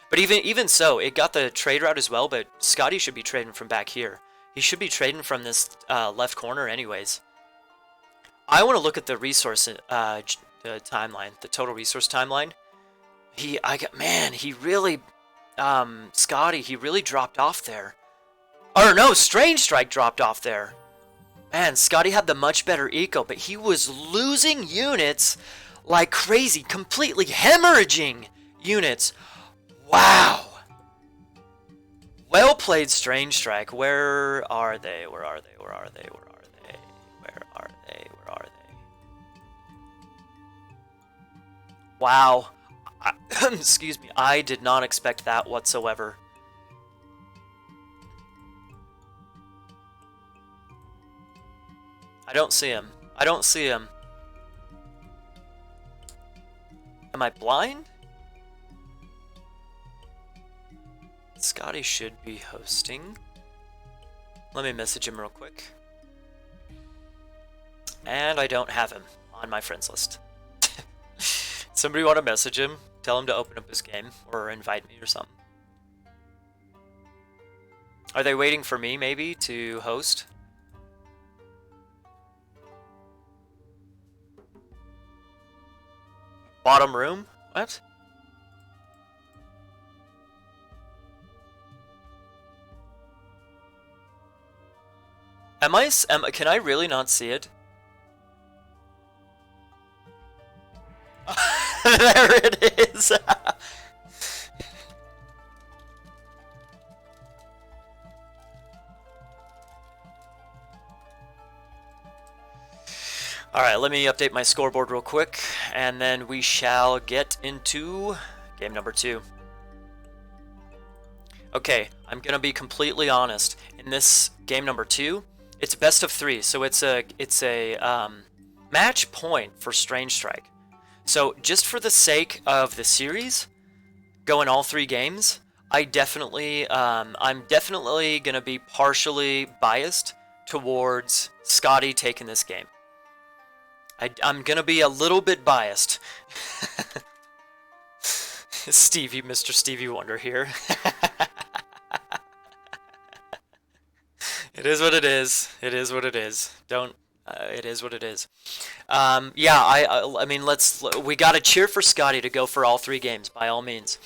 But even so, it got the trade route as well, but Skady should be trading from back here. He should be trading from this left corner anyways. I want to look at the resource timeline, the total resource timeline. He really, Skady, he really dropped off there. Or no, Strangestrike dropped off there. Man, Skady had the much better eco, but he was losing units like crazy, completely hemorrhaging units. Wow. Well played, Strangestrike. Where are they? Where are they? Where are they? Where are they? Where are they? Where are they? Wow. Excuse me, I did not expect that whatsoever. I don't see him. I don't see him. Am I blind? Skady should be hosting. Let me message him real quick. And I don't have him on my friends list. Somebody want to message him? Tell him to open up his game or invite me or something. Are they waiting for me maybe to host? Bottom room? What? Can I really not see it? There it is. Alright, let me update my scoreboard real quick, and then we shall get into game number 2. Okay, I'm gonna be completely honest. In this game number 2, it's best of 3, so it's a match point for Strangestrike. So just for the sake of the series, going all 3 games, I'm definitely gonna be partially biased towards Skady taking this game. I'm gonna be a little bit biased. Stevie, Mr. Stevie Wonder here. It is what it is. It is what it is. Don't. It is what it is. Yeah, I mean, we gotta cheer for Skady to go for all 3 games, by all means.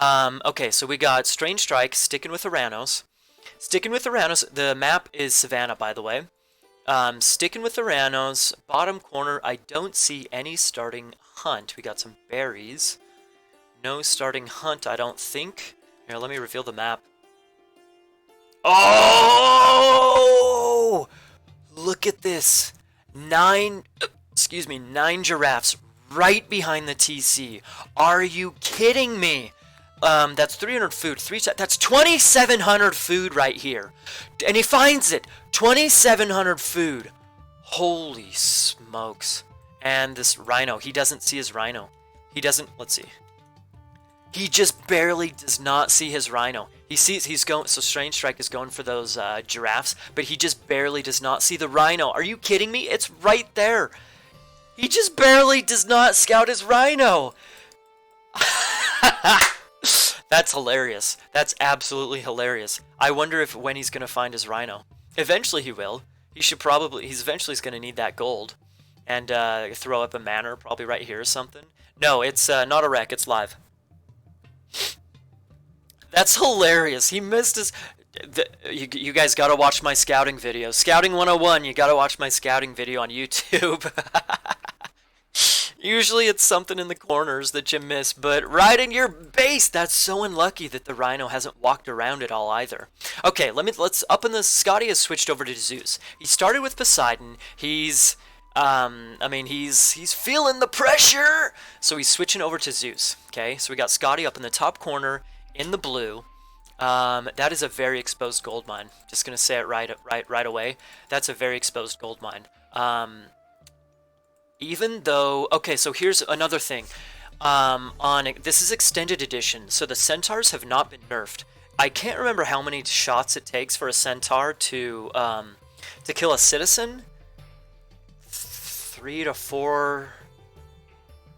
Okay, so we got Strangestrike sticking with Aranos. Sticking with Aranos, the map is Savannah, by the way. Sticking with Aranos, bottom corner, I don't see any starting hunt. We got some berries. No starting hunt, I don't think. Here, let me reveal the map. Oh! Look at this. 9 giraffes right behind the TC. Are you kidding me? That's 300 food. That's 2,700 food right here. And he finds it. 2,700 food. Holy smokes. And this rhino. He doesn't see his rhino. He doesn't... Let's see. He just barely does not see his rhino. He sees... He's going... So Strangestrike is going for those giraffes. But he just barely does not see the rhino. Are you kidding me? It's right there. He just barely does not scout his rhino. That's hilarious. That's absolutely hilarious. I wonder if when he's going to find his rhino. Eventually he will. He should probably... He's eventually going to need that gold. And throw up a manor probably right here or something. No, it's not a wreck. It's live. That's hilarious. He missed his... You guys gotta watch my scouting video. Scouting 101, you gotta watch my scouting video on YouTube. Usually it's something in the corners that you miss, but right in your base! That's so unlucky that the rhino hasn't walked around it all either. Okay, let's up in the... Skady has switched over to Zeus. He started with Poseidon. He's... I mean, he's feeling the pressure! So he's switching over to Zeus, okay? So we got Skady up in the top corner in the blue. That is a very exposed gold mine. Just gonna say it right away. That's a very exposed gold mine. Even though... Okay, so here's another thing. This is extended edition, so the centaurs have not been nerfed. I can't remember how many shots it takes for a centaur to kill a citizen. 3 to 4,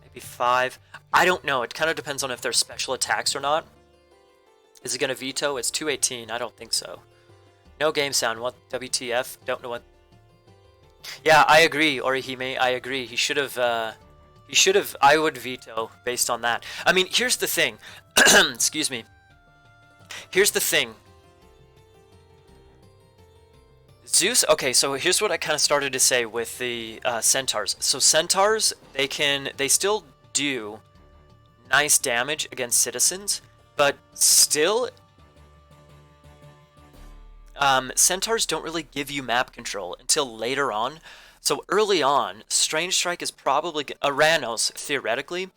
maybe 5. I don't know. It kind of depends on if there's special attacks or not. Is it going to veto? It's 218. I don't think so. No game sound. What? WTF? Don't know what. Yeah, I agree, Orihime. I agree. He should have... I would veto based on that. I mean, here's the thing. Excuse me. Here's the thing. Zeus, okay, so here's what I kind of started to say with the centaurs. So centaurs, they still do nice damage against citizens, but still, centaurs don't really give you map control until later on. So early on, Strangestrike is probably... Aranos, theoretically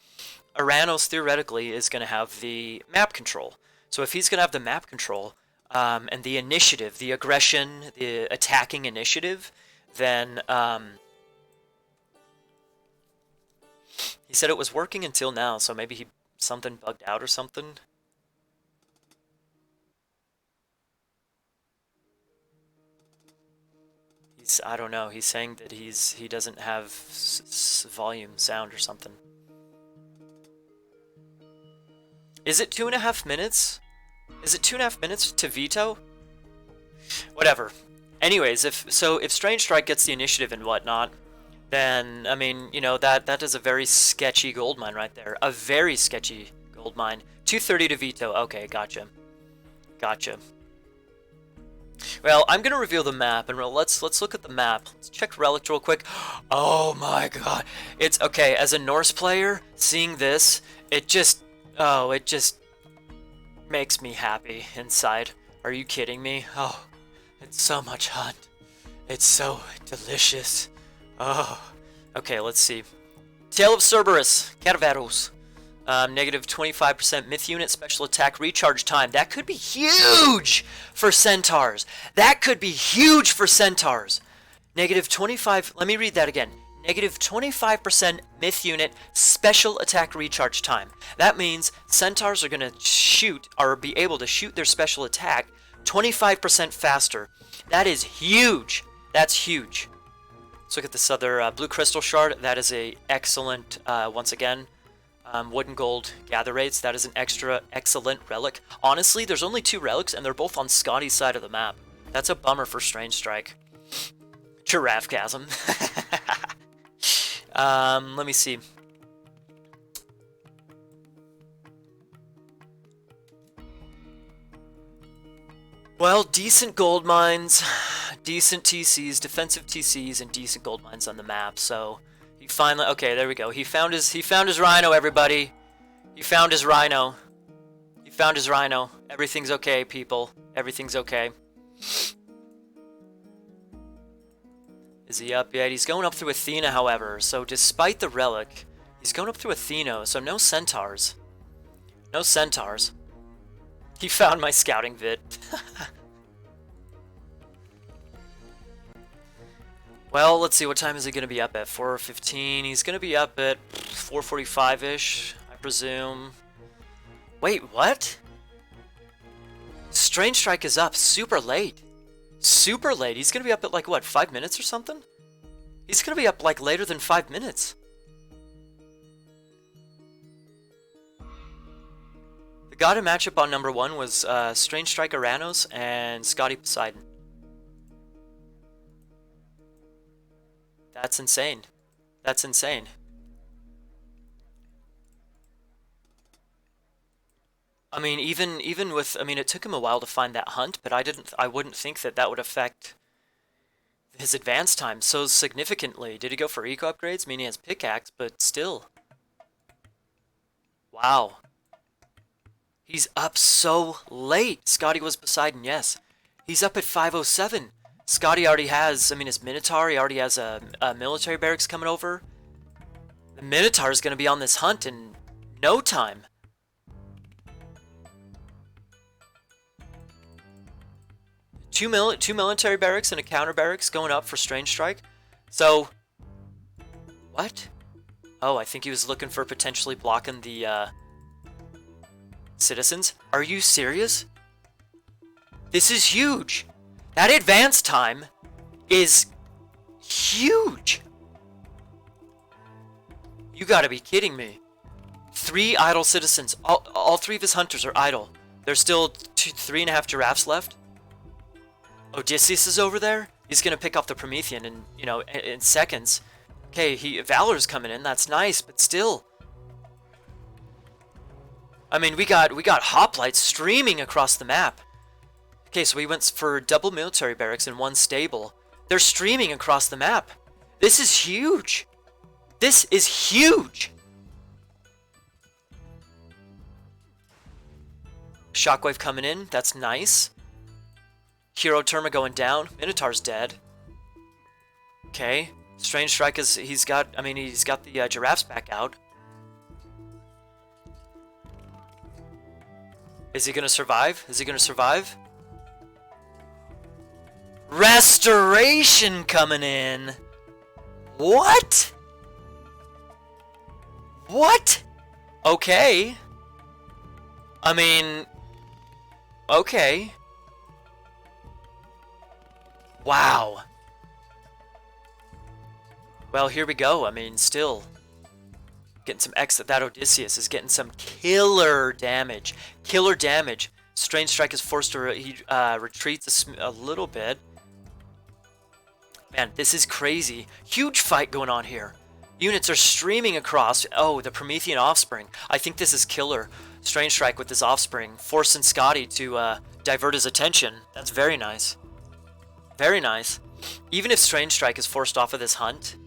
is going to have the map control. So if he's going to have the map control... and the initiative, the aggression, the attacking initiative, then he said it was working until now, so maybe something bugged out or something. I don't know. He's saying that he doesn't have volume sound or something. Is it 2.5 minutes? Is it 2.5 minutes to veto? Whatever. Anyways, if Strangestrike gets the initiative and whatnot, then, I mean, you know, that is a very sketchy gold mine right there. A very sketchy gold mine. 230 to veto. Okay, gotcha. Gotcha. Well, I'm going to reveal the map, and let's look at the map. Let's check Relic real quick. Oh my god. It's, okay, as a Norse player, seeing this, it just makes me happy inside. Are you kidding me? Oh, it's so much hunt. It's so delicious. Oh. Okay, let's see. Tale of Cerberus, Cadaverus. Negative 25% myth unit special attack recharge time. That could be huge for centaurs. That could be huge for centaurs. Negative 25. Let me read that again. Negative 25% myth unit special attack recharge time. That means centaurs are going to shoot, or be able to shoot their special attack 25% faster. That is huge. That's huge. Let's look at this other blue crystal shard. That is a excellent, once again, wood and gold gather rates. That is an excellent relic. Honestly, there's only 2 relics, and they're both on Skady's side of the map. That's a bummer for Strangestrike. Giraffe chasm. Let me see. Well, decent gold mines, decent TCs, defensive TCs, and decent gold mines on the map. So he finally, okay, there we go. He found his rhino, everybody. He found his rhino. He found his rhino. Everything's okay, people. Everything's okay. Is he up yet? He's going up through Athena, however. So despite the relic, he's going up through Athena, so no centaurs. No centaurs. He found my scouting vid. Well, let's see, what time is he going to be up at? 4:15. He's going to be up at 4:45-ish, I presume. Wait, what? Strangestrike is up super late. Super late. He's going to be up at like, what, 5 minutes or something? He's going to be up like later than 5 minutes. The god in matchup on number 1 was Strangestrike Aranos and Skady Poseidon. That's insane. That's insane. I mean, even with, I mean, it took him a while to find that hunt, but I wouldn't think that that would affect his advance time so significantly. Did he go for eco upgrades? I mean, he has pickaxe, but still. Wow. He's up so late. Skady was Poseidon, yes. He's up at 5:07. Skady already has, I mean, his Minotaur, he already has a military barracks coming over. The Minotaur is going to be on this hunt in no time. Two military barracks and a counter barracks going up for Strangestrike. So, what? Oh, I think he was looking for potentially blocking the citizens. Are you serious? This is huge. That advance time is huge. You gotta be kidding me. 3 idle citizens. All 3 of his hunters are idle. There's still 3.5 giraffes left. Odysseus is over there. He's gonna pick off the Promethean in, you know, in seconds. Okay, Valor's coming in. That's nice, but still. I mean, we got hoplites streaming across the map. Okay, so we went for double military barracks and 1 stable. They're streaming across the map. This is huge. This is huge. Shockwave coming in. That's nice. Hero Terma going down. Minotaur's dead. Okay. Strangestrike is, he's got the giraffes back out. Is he gonna survive? Is he gonna survive? Restoration coming in. What? What? Okay. I mean, okay. Wow. Well, here we go. I mean, still getting some that Odysseus is getting some killer damage. Killer damage. Strangestrike is forced to he retreats a little bit. Man, this is crazy. Huge fight going on here. Units are streaming across. Oh, the Promethean offspring. I think this is killer. Strangestrike with his offspring, forcing Skady to divert his attention. That's very nice. Very nice. Even if Strangestrike is forced off of this hunt,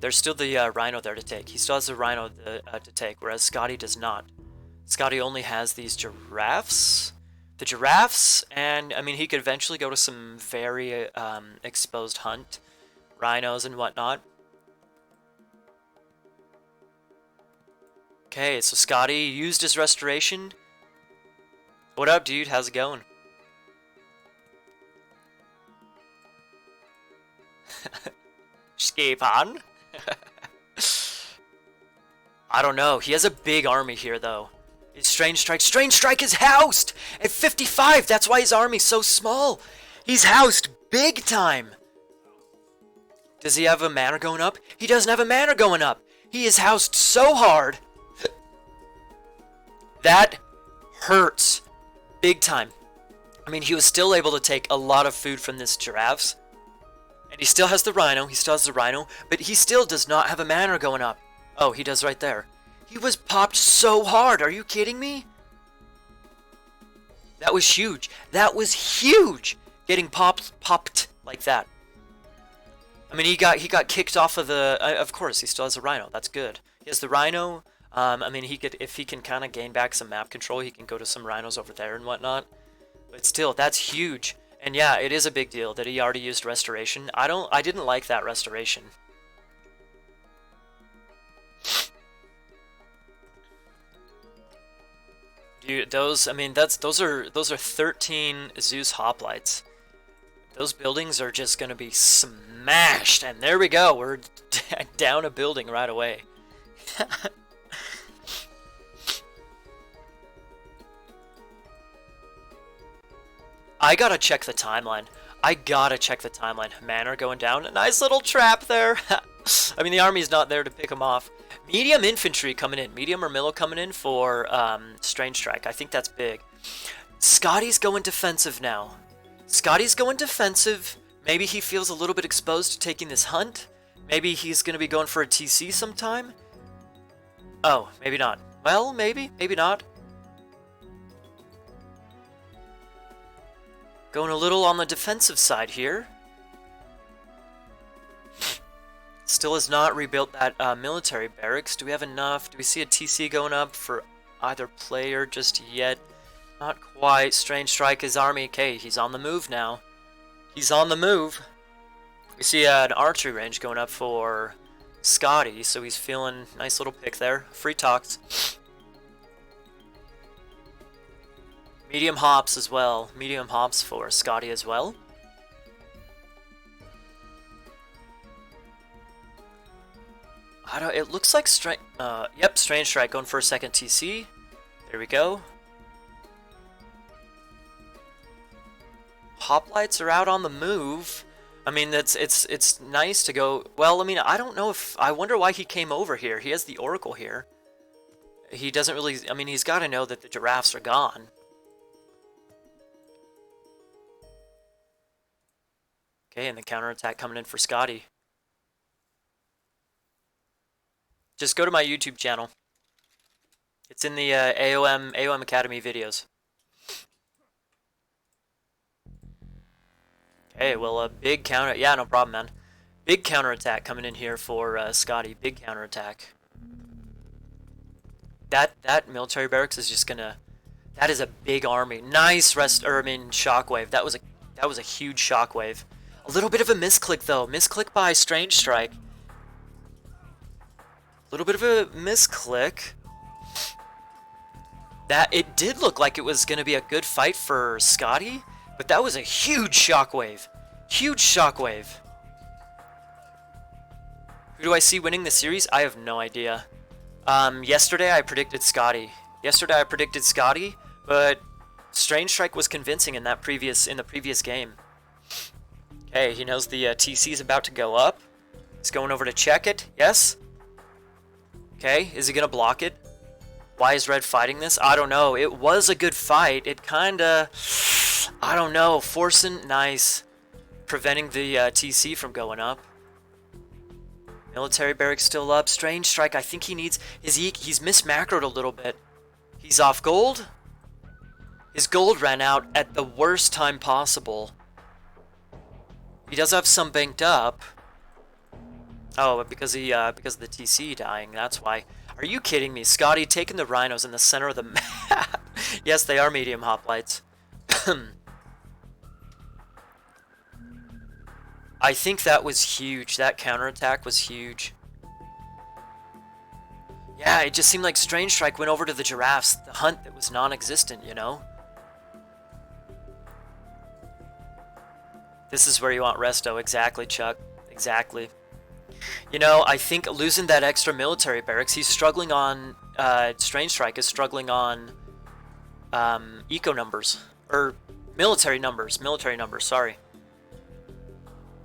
there's still the Rhino there to take. He still has the Rhino to take, whereas Skady does not. Skady only has these giraffes. The giraffes, and I mean, he could eventually go to some very exposed hunt, rhinos and whatnot. Okay, so Skady used his restoration. What up, dude? How's it going? Escape on? I don't know. He has a big army here, though. Strangestrike is housed at 55. That's why his army's so small. He's housed big time. Does he have a mana going up? He doesn't have a mana going up. He is housed so hard. That hurts big time. I mean, he was still able to take a lot of food from this giraffes. And he still has the Rhino. But he still does not have a mana going up. Oh, he does right there. He was popped so hard. Are you kidding me? That was huge. That was huge. Getting popped like that. I mean, he got kicked off of the. Of course, he still has a Rhino. That's good. He has the Rhino. I mean, if he can kind of gain back some map control, he can go to some rhinos over there and whatnot. But still, that's huge. And yeah, it is a big deal that he already used restoration. I didn't like that restoration. Those, I mean, those are 13 Zeus hoplites. Those buildings are just gonna be smashed, and there we go. We're down a building right away. I gotta check the timeline. Manor going down. A nice little trap there. I mean, the army's not there to pick him off. Medium infantry coming in. Medium or middle coming in for Strangestrike. I think that's big. Scotty's going defensive now. Maybe he feels a little bit exposed to taking this hunt. Maybe he's going to be going for a TC sometime. Oh, maybe not. Well, maybe not. Going a little on the defensive side here. Still has not rebuilt that military barracks. Do we have enough? Do we see a TC going up for either player just yet? Not quite. Strangestrike his army. Okay, he's on the move now. He's on the move. We see an archery range going up for Skady, so he's feeling nice little pick there. Free talks. Medium hops as well. Medium hops for Skady as well. It looks like yep, Strangestrike going for a second TC. There we go. Hoplites are out on the move. I mean, it's nice to go. Well, I mean, I don't know if I wonder why he came over here. He has the Oracle here. He doesn't really. I mean, he's got to know that the giraffes are gone. Okay, and the counterattack coming in for Skady. Just go to my YouTube channel. It's in the AOM Academy videos. Okay, well, a big counter. Yeah, no problem, man. Big counterattack coming in here for Skady. Big counterattack. That military barracks is just gonna. That is a big army. Nice shockwave. That was a huge shockwave. A little bit of a misclick though. Misclick by Strangestrike. A little bit of a misclick. That it did look like it was gonna be a good fight for Skady, but that was a huge shockwave. Huge shockwave. Who do I see winning the series? I have no idea. Yesterday I predicted Skady. But Strangestrike was convincing in the previous game. Okay, he knows the TC is about to go up. He's going over to check it. Yes. Okay, is he gonna block it? Why is Red fighting this? I don't know. It was a good fight. It kinda, I don't know, nice, preventing the TC from going up. Military barracks still up. Strangestrike, I think he needs he's mismacroed a little bit. He's off gold. His gold ran out at the worst time possible. He does have some banked up. Oh, because of the TC dying, that's why. Are you kidding me? Skady taking the rhinos in the center of the map. Yes, they are medium hoplites. I think that was huge. That counterattack was huge. Yeah, it just seemed like Strangestrike went over to the giraffes, the hunt that was non-existent, you know? This is where you want resto. Exactly, Chuck. Exactly. You know, I think losing that extra military barracks, he's struggling on, Strangestrike is struggling on, eco numbers. Or military numbers, sorry.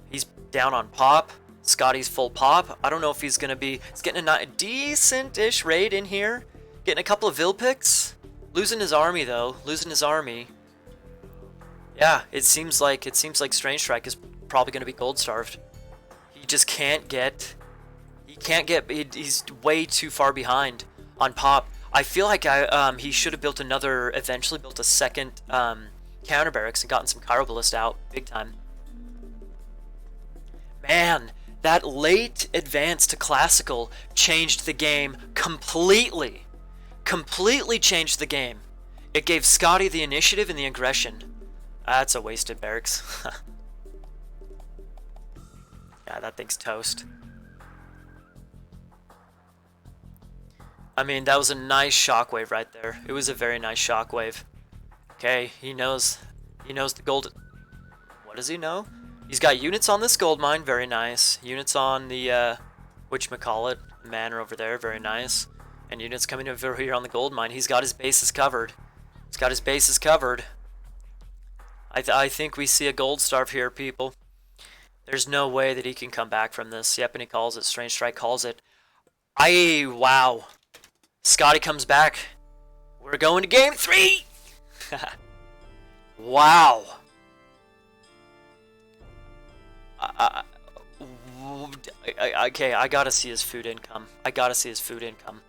He's down on pop. Skady's full pop. I don't know if he's going to be... He's getting a decent-ish raid in here. Getting a couple of Vilpix. Losing his army, though. Yeah, it seems like Strangestrike is probably going to be gold starved. He just can't get... He's way too far behind on pop. I feel like he should have eventually built a second counter barracks and gotten some Chiroballist out big time. Man, that late advance to Classical changed the game completely. Completely changed the game. It gave Skady the initiative and the aggression. That's a wasted barracks. Yeah, that thing's toast. I mean, that was a nice shockwave right there. It was a very nice shockwave. Okay, he knows the gold. What does he know? He's got units on this gold mine, very nice. Units on the, whatchamacallit, manor over there, very nice. And units coming over here on the gold mine. He's got his bases covered. He's got his bases covered. I think we see a gold starve here, people. There's no way that he can come back from this. Yep, and he calls it. Strangestrike calls it. Wow. Skady comes back. We're going to game 3! Wow. Okay, I gotta see his food income. I gotta see his food income.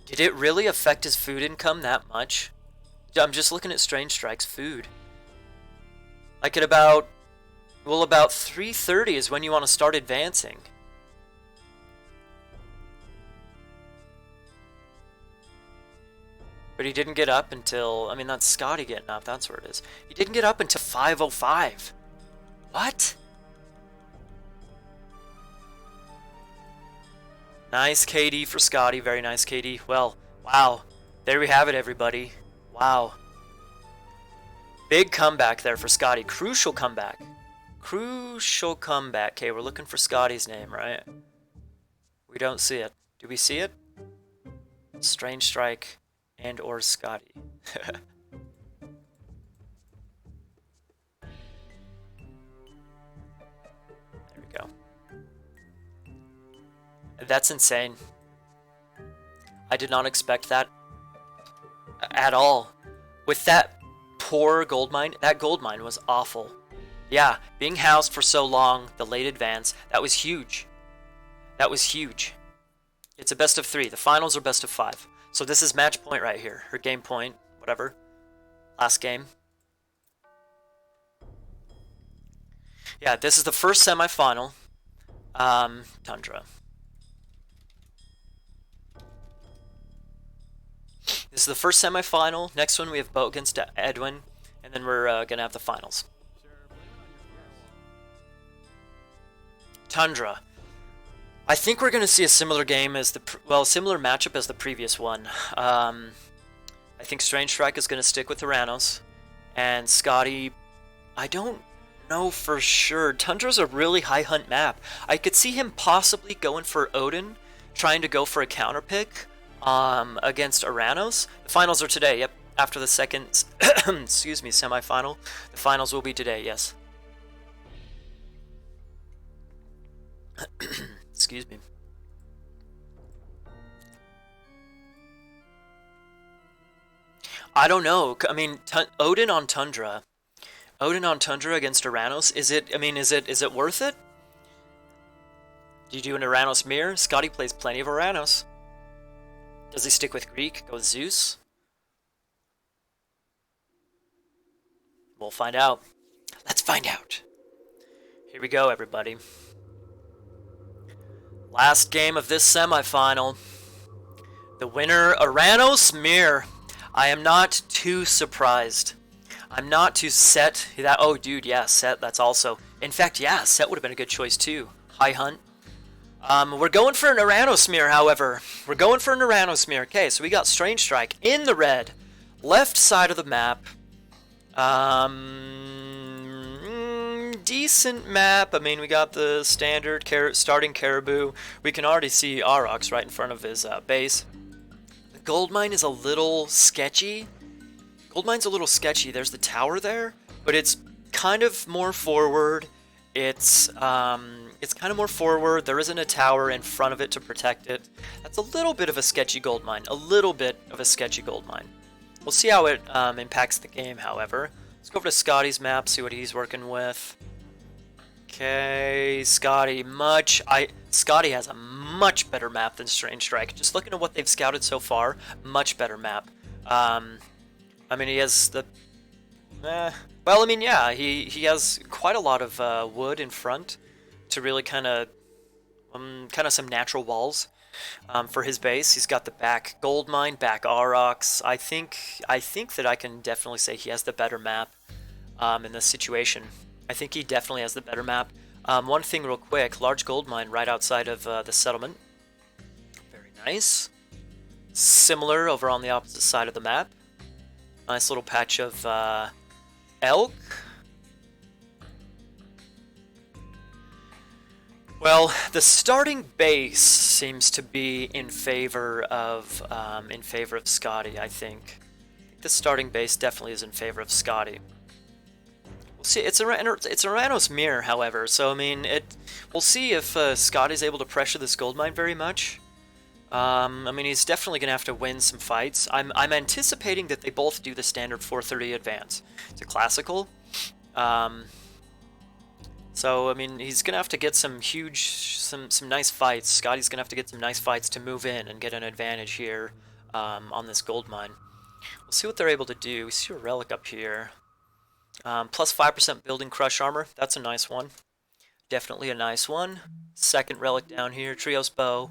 Did it really affect his food income that much? I'm just looking at Strangestrike's food. Like at about 3:30 is when you want to start advancing. But he didn't get up until, I mean, that's Skady getting up, that's where it is. He didn't get up until 5:05. What? Nice KD for Skady, very nice KD. Well, wow. There we have it, everybody. Wow. Big comeback there for Skady. Crucial comeback. Crucial comeback. Okay, we're looking for Skady's name, right? We don't see it. Do we see it? Strangestrike and or Skady. There we go. That's insane. I did not expect that at all. With that poor gold mine, that gold mine was awful. Yeah, being housed for so long, the late advance, that was huge. That was huge. It's a best of 3. The finals are best of 5. So this is match point right here, or game point, whatever. Last game. Yeah, this is the first semifinal. Tundra. This is the first semifinal. Next one we have Bo against Edwin, and then we're gonna have the finals. Tundra. I think we're gonna see a similar game as similar matchup as the previous one. I think Strangestrike is gonna stick with Uranus, and Skady. I don't know for sure. Tundra's a really high hunt map. I could see him possibly going for Odin, trying to go for a counter pick. Against Uranus. The finals are today, yep. After the second, excuse me, semifinal. The finals will be today, yes. Excuse me. I don't know. I mean, Odin on Tundra. Odin on Tundra against Uranus. Is it worth it? Do you do an Uranus mirror? Skady plays plenty of Uranus. Does he stick with Greek? Go Zeus? We'll find out. Let's find out. Here we go, everybody. Last game of this semifinal. The winner, Uranus Mirror. I am not too surprised. I'm not too set. Oh, dude, yeah, Set, that's also... In fact, yeah, Set would have been a good choice, too. High Hunt. We're going for an Uranus Mirror, however. We're going for an Uranus Mirror. Okay, so we got Strangestrike in the red. Left side of the map. Decent map. I mean, we got the standard starting Caribou. We can already see Aurochs right in front of his base. The gold mine is a little sketchy. Gold mine's a little sketchy. There's the tower there, but it's kind of more forward. It's kind of more forward. There isn't a tower in front of it to protect it. That's a little bit of a sketchy gold mine. A little bit of a sketchy gold mine. We'll see how it impacts the game, however. Let's go over to Skady's map, see what he's working with. Okay, Skady has a much better map than Strangestrike. Just looking at what they've scouted so far, much better map. I mean, he has the... well, I mean, yeah, he has quite a lot of wood in front to really kind of some natural walls for his base. He's got the back gold mine, back Aurochs. I think that I can definitely say he has the better map in this situation. I think he definitely has the better map. One thing real quick, large gold mine right outside of the settlement. Very nice. Similar over on the opposite side of the map. Nice little patch of elk. Well, the starting base seems to be in favor of Skady, I think. The starting base definitely is in favor of Skady. We'll see. It's a Rano's mirror, however. So I mean, we'll see if Skady's able to pressure this gold mine very much. I mean, he's definitely gonna have to win some fights. I'm anticipating that they both do the standard 430 advance. It's a classical. So I mean, he's gonna have to get some nice fights. Skady's gonna have to get some nice fights to move in and get an advantage here on this gold mine. We'll see what they're able to do. We see a relic up here. Plus 5% building crush armor. That's a nice one. Definitely a nice one. Second relic down here. Trios bow.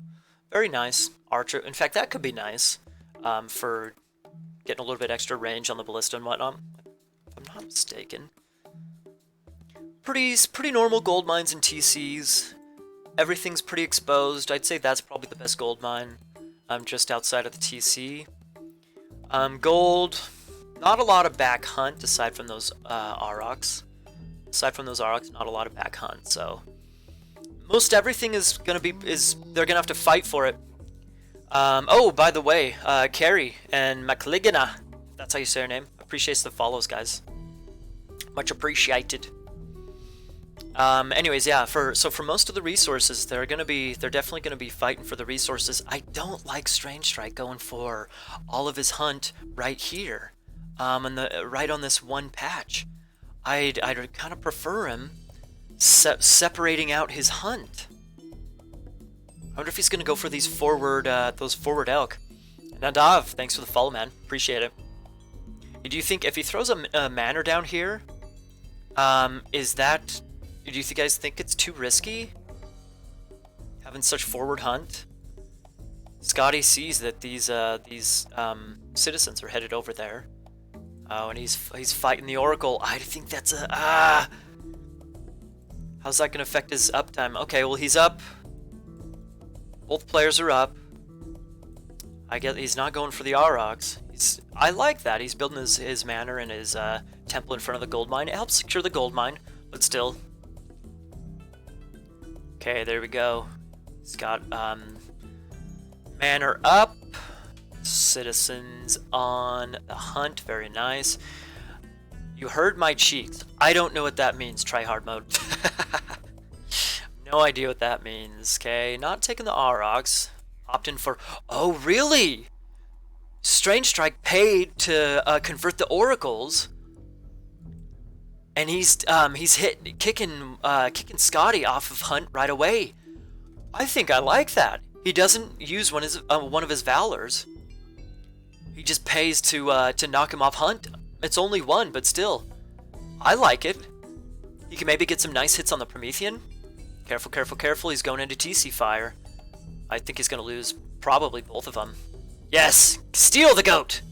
Very nice. Archer. In fact, that could be nice for getting a little bit extra range on the ballista and whatnot. If I'm not mistaken. Pretty normal gold mines and TCs. Everything's pretty exposed. I'd say that's probably the best gold mine. Just outside of the TC. Gold. Not a lot of back hunt aside from those Aurochs. Aside from those Aurochs, not a lot of back hunt. So most everything is gonna be they're gonna have to fight for it. Oh, by the way, Carrie and McLigana, that's how you say her name. Appreciates the follows, guys. Much appreciated. Anyways, yeah. For most of the resources, they're definitely gonna be fighting for the resources. I don't like Strangestrike going for all of his hunt right here, and right on this one patch. I'd kind of prefer him separating out his hunt. I wonder if he's gonna go for these those forward elk. Nadav, thanks for the follow, man. Appreciate it. Do you think if he throws a manor down here, do you guys think it's too risky? Having such forward hunt? Skady sees that these citizens are headed over there. Oh, and he's fighting the Oracle. I think that's how's that gonna affect his uptime? Okay, well he's up. Both players are up. I guess he's not going for the Aurochs. I like that. He's building his manor and his temple in front of the gold mine. It helps secure the gold mine, but still. Okay, there we go. He's got manor up. Citizens on the hunt. Very nice. You heard my cheeks. I don't know what that means. Try hard mode. No idea what that means. Okay, not taking the Aurochs. Opting for. Oh, really? Strangestrike paid to convert the oracles, and he's kicking Skady off of hunt right away. I think I like that. He doesn't use one of his valors. He just pays to knock him off hunt. It's only one, but still, I like it. He can maybe get some nice hits on the Promethean. Careful, careful, careful. He's going into TC fire. I think he's going to lose probably both of them. Yes! Steal the goat!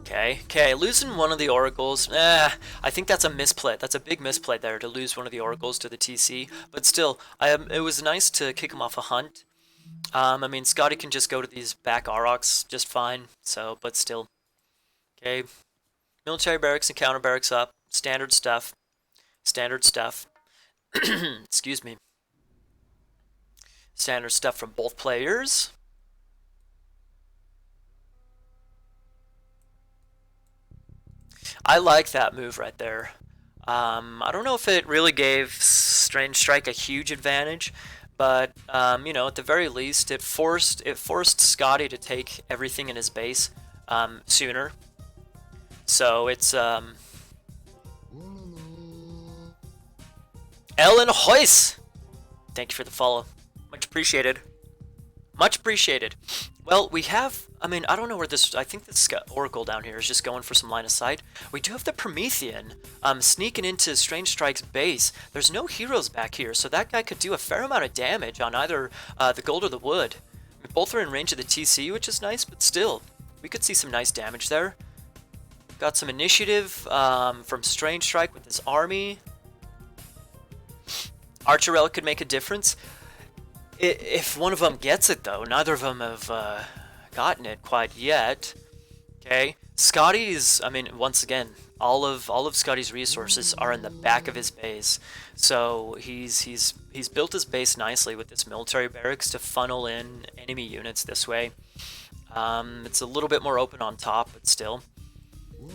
Okay, losing one of the oracles. I think that's a misplay. That's a big misplay there to lose one of the oracles to the TC. But still, it was nice to kick him off a hunt. I mean, Skady can just go to these back Aurochs just fine. So, but still. Okay. Military barracks and counter barracks up. Standard stuff. Standard stuff. Excuse me. Standard stuff from both players. I like that move right there. I don't know if it really gave Strangestrike a huge advantage, but you know, at the very least, it forced Skady to take everything in his base sooner. So it's Ellen Hoyce. Thank you for the follow. Much appreciated. Much appreciated. Well, we have, I mean, I don't know where this, I think this Oracle down here is just going for some line of sight. We do have the Promethean sneaking into Strangestrike's base. There's no heroes back here, so that guy could do a fair amount of damage on either the gold or the wood. I mean, both are in range of the TC, which is nice, but still, we could see some nice damage there. got some initiative from Strangestrike with his army. Archer Relic could make a difference. If one of them gets it, though, neither of them have gotten it quite yet. Okay, Scotty's, I mean, once again, all of Scotty's resources are in the back of his base. So he's built his base nicely with this military barracks to funnel in enemy units this way. It's a little bit more open on top, but still.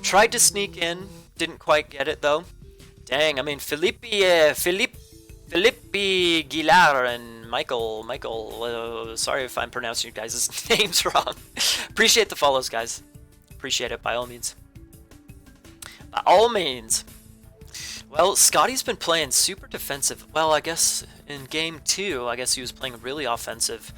Tried to sneak in, didn't quite get it though. Dang, I mean, Felipe Guilar and Michael, sorry if I'm pronouncing you guys' names wrong. Appreciate the follows, guys. Appreciate it, by all means. By all means. Well, Scotty's been playing super defensive. Well, I guess in game 2, I guess he was playing really offensive.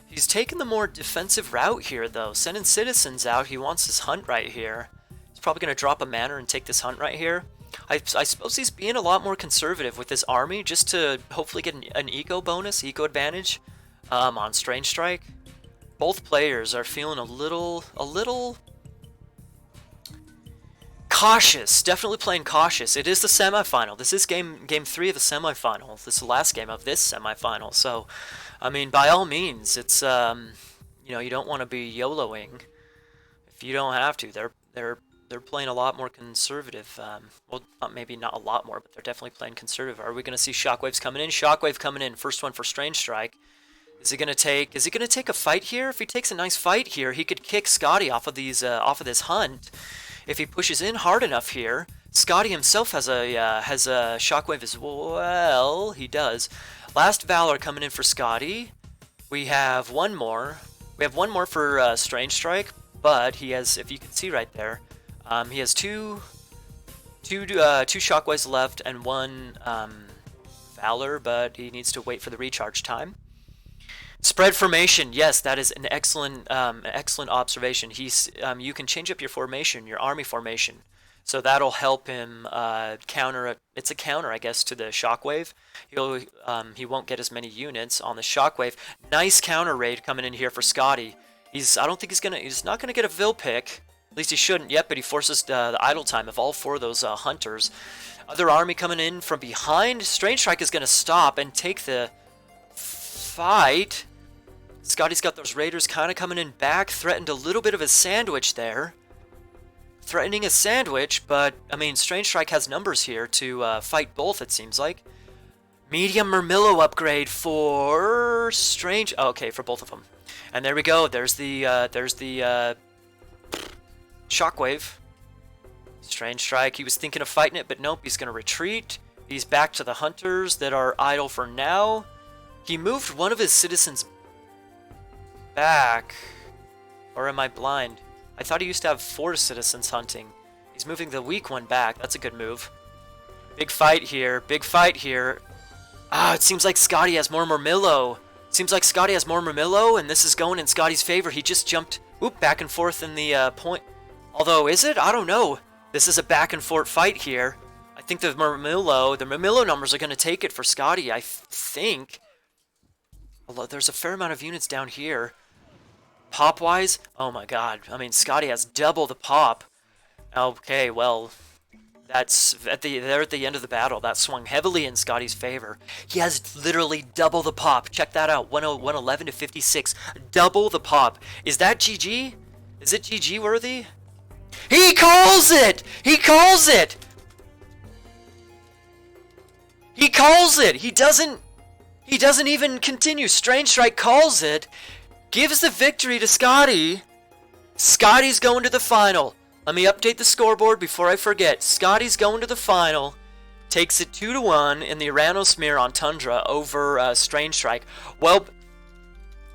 He's taken the more defensive route here, though. Sending citizens out, he wants his hunt right here. He's probably going to drop a manor and take this hunt right here. I suppose he's being a lot more conservative with his army, just to hopefully get an eco bonus, eco advantage on Strangestrike. Both players are feeling a little cautious, definitely playing cautious. It is the semifinal. This is game 3 of the semifinal. This is the last game of this semifinal. So, I mean, by all means, it's you know, you don't want to be YOLOing if you don't have to. They're playing a lot more conservative. Well, maybe not a lot more, but they're definitely playing conservative. Are we going to see shockwaves coming in? Shockwave coming in. First one for Strangestrike. Is he going to take a fight here? If he takes a nice fight here, he could kick Skady off of this hunt. If he pushes in hard enough here, Skady himself has a shockwave as well. He does. Last Valor coming in for Skady. We have one more. We have one more for Strangestrike, but he has, if you can see right there, he has two shockwaves left and one Valor, but he needs to wait for the recharge time. Spread formation, yes, that is an excellent observation. You can change up your formation, your army formation, so that'll help him counter it. It's a counter, I guess, to the shockwave. He won't get as many units on the shockwave. Nice counter raid coming in here for Skady. He's not gonna get a Vil pick. At least he shouldn't yet, but he forces the idle time of all 4 of those hunters. Other army coming in from behind. Strangestrike is gonna stop and take the fight. Scotty's got those raiders kind of coming in back, threatened a little bit of a sandwich there. Threatening a sandwich, but, I mean, Strangestrike has numbers here to fight both, it seems like. Medium Murmillo upgrade for Strange... Oh, okay, for both of them. And there we go, there's the Shockwave. Strangestrike, he was thinking of fighting it, but nope, he's going to retreat. He's back to the hunters that are idle for now. He moved one of his citizens back. Or am I blind? I thought he used to have 4 citizens hunting. He's moving the weak one back. That's a good move. Big fight here. Big fight here. Ah, it seems like Skady has more Murmillo. Seems like Skady has more Murmillo, and this is going in Scotty's favor. He just jumped back and forth in the point. Although, is it? I don't know. This is a back and forth fight here. I think the Murmillo numbers are going to take it for Skady, I think. Although there's a fair amount of units down here. Pop-wise, oh my god. I mean, Skady has double the pop. Okay, well, they're at the end of the battle. That swung heavily in Scotty's favor. He has literally double the pop. Check that out. 111 to 56. Double the pop. Is that GG? Is it GG worthy? He calls it! He calls it! He calls it! He doesn't even continue. Strangestrike calls it. Gives the victory to Skady. Scotty's going to the final. Let me update the scoreboard before I forget. Scotty's going to the final. Takes it 2-1 in the Iranosmir on Tundra over Strangestrike. Well,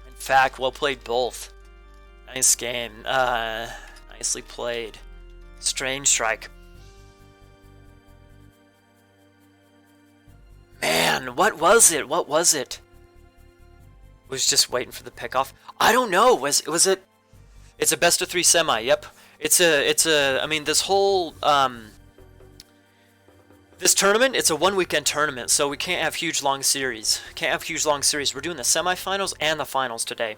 in fact, well played both. Nice game. Nicely played. Strangestrike. Man, what was it? What was it? Was just waiting for the pickoff. I don't know. Was it? It's a best of 3 semi. Yep. It's a. I mean, this whole this tournament. It's a 1 weekend tournament, so we can't have huge long series. Can't have huge long series. We're doing the semifinals and the finals today.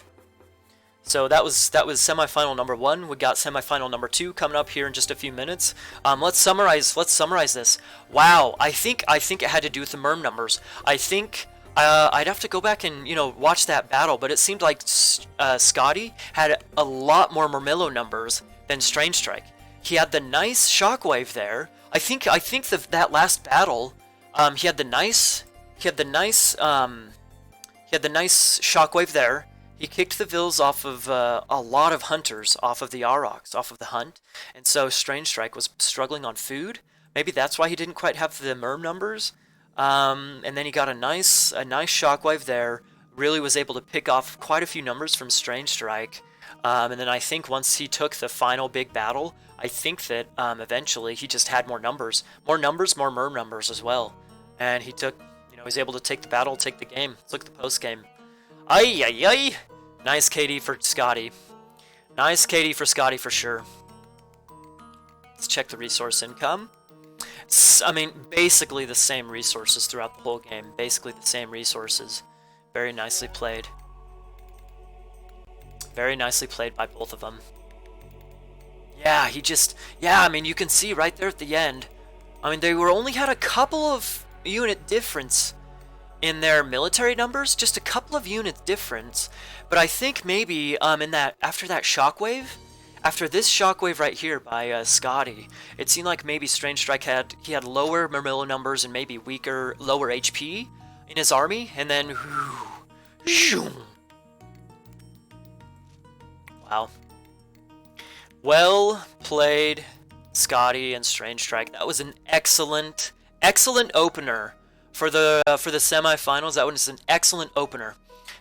So that was semifinal number 1. We got semifinal number 2 coming up here in just a few minutes. Let's summarize this. Wow, I think it had to do with the merm numbers. I think I'd have to go back and watch that battle, but it seemed like Skady had a lot more Murmillo numbers than Strangestrike. He had the nice shockwave there. I think that last battle, he had the nice shockwave there. He kicked the Vills off of a lot of hunters, off of the Aurochs, off of the hunt, and so Strangestrike was struggling on food. Maybe that's why he didn't quite have the merm numbers. And then he got a nice shockwave there. Really was able to pick off quite a few numbers from Strangestrike. And then I think once he took the final big battle, I think that eventually he just had more numbers, more merm numbers as well, and he took, he was able to take the battle, take the game. Let's look at the post game. Ay ay ay! Nice KD for Skady. Nice KD for Skady for sure. Let's check the resource income. I mean, basically the same resources throughout the whole game. Basically the same resources. Very nicely played. Very nicely played by both of them. Yeah, I mean, you can see right there at the end. I mean, they only had a couple of unit difference in their military numbers, just a couple of units difference. But I think maybe after that shockwave, after this shockwave right here by Skady, it seemed like maybe Strangestrike had lower Murmillo numbers and maybe lower HP in his army, and then wow. Well played, Skady and Strangestrike. That was an excellent opener for the semifinals. That was an excellent opener.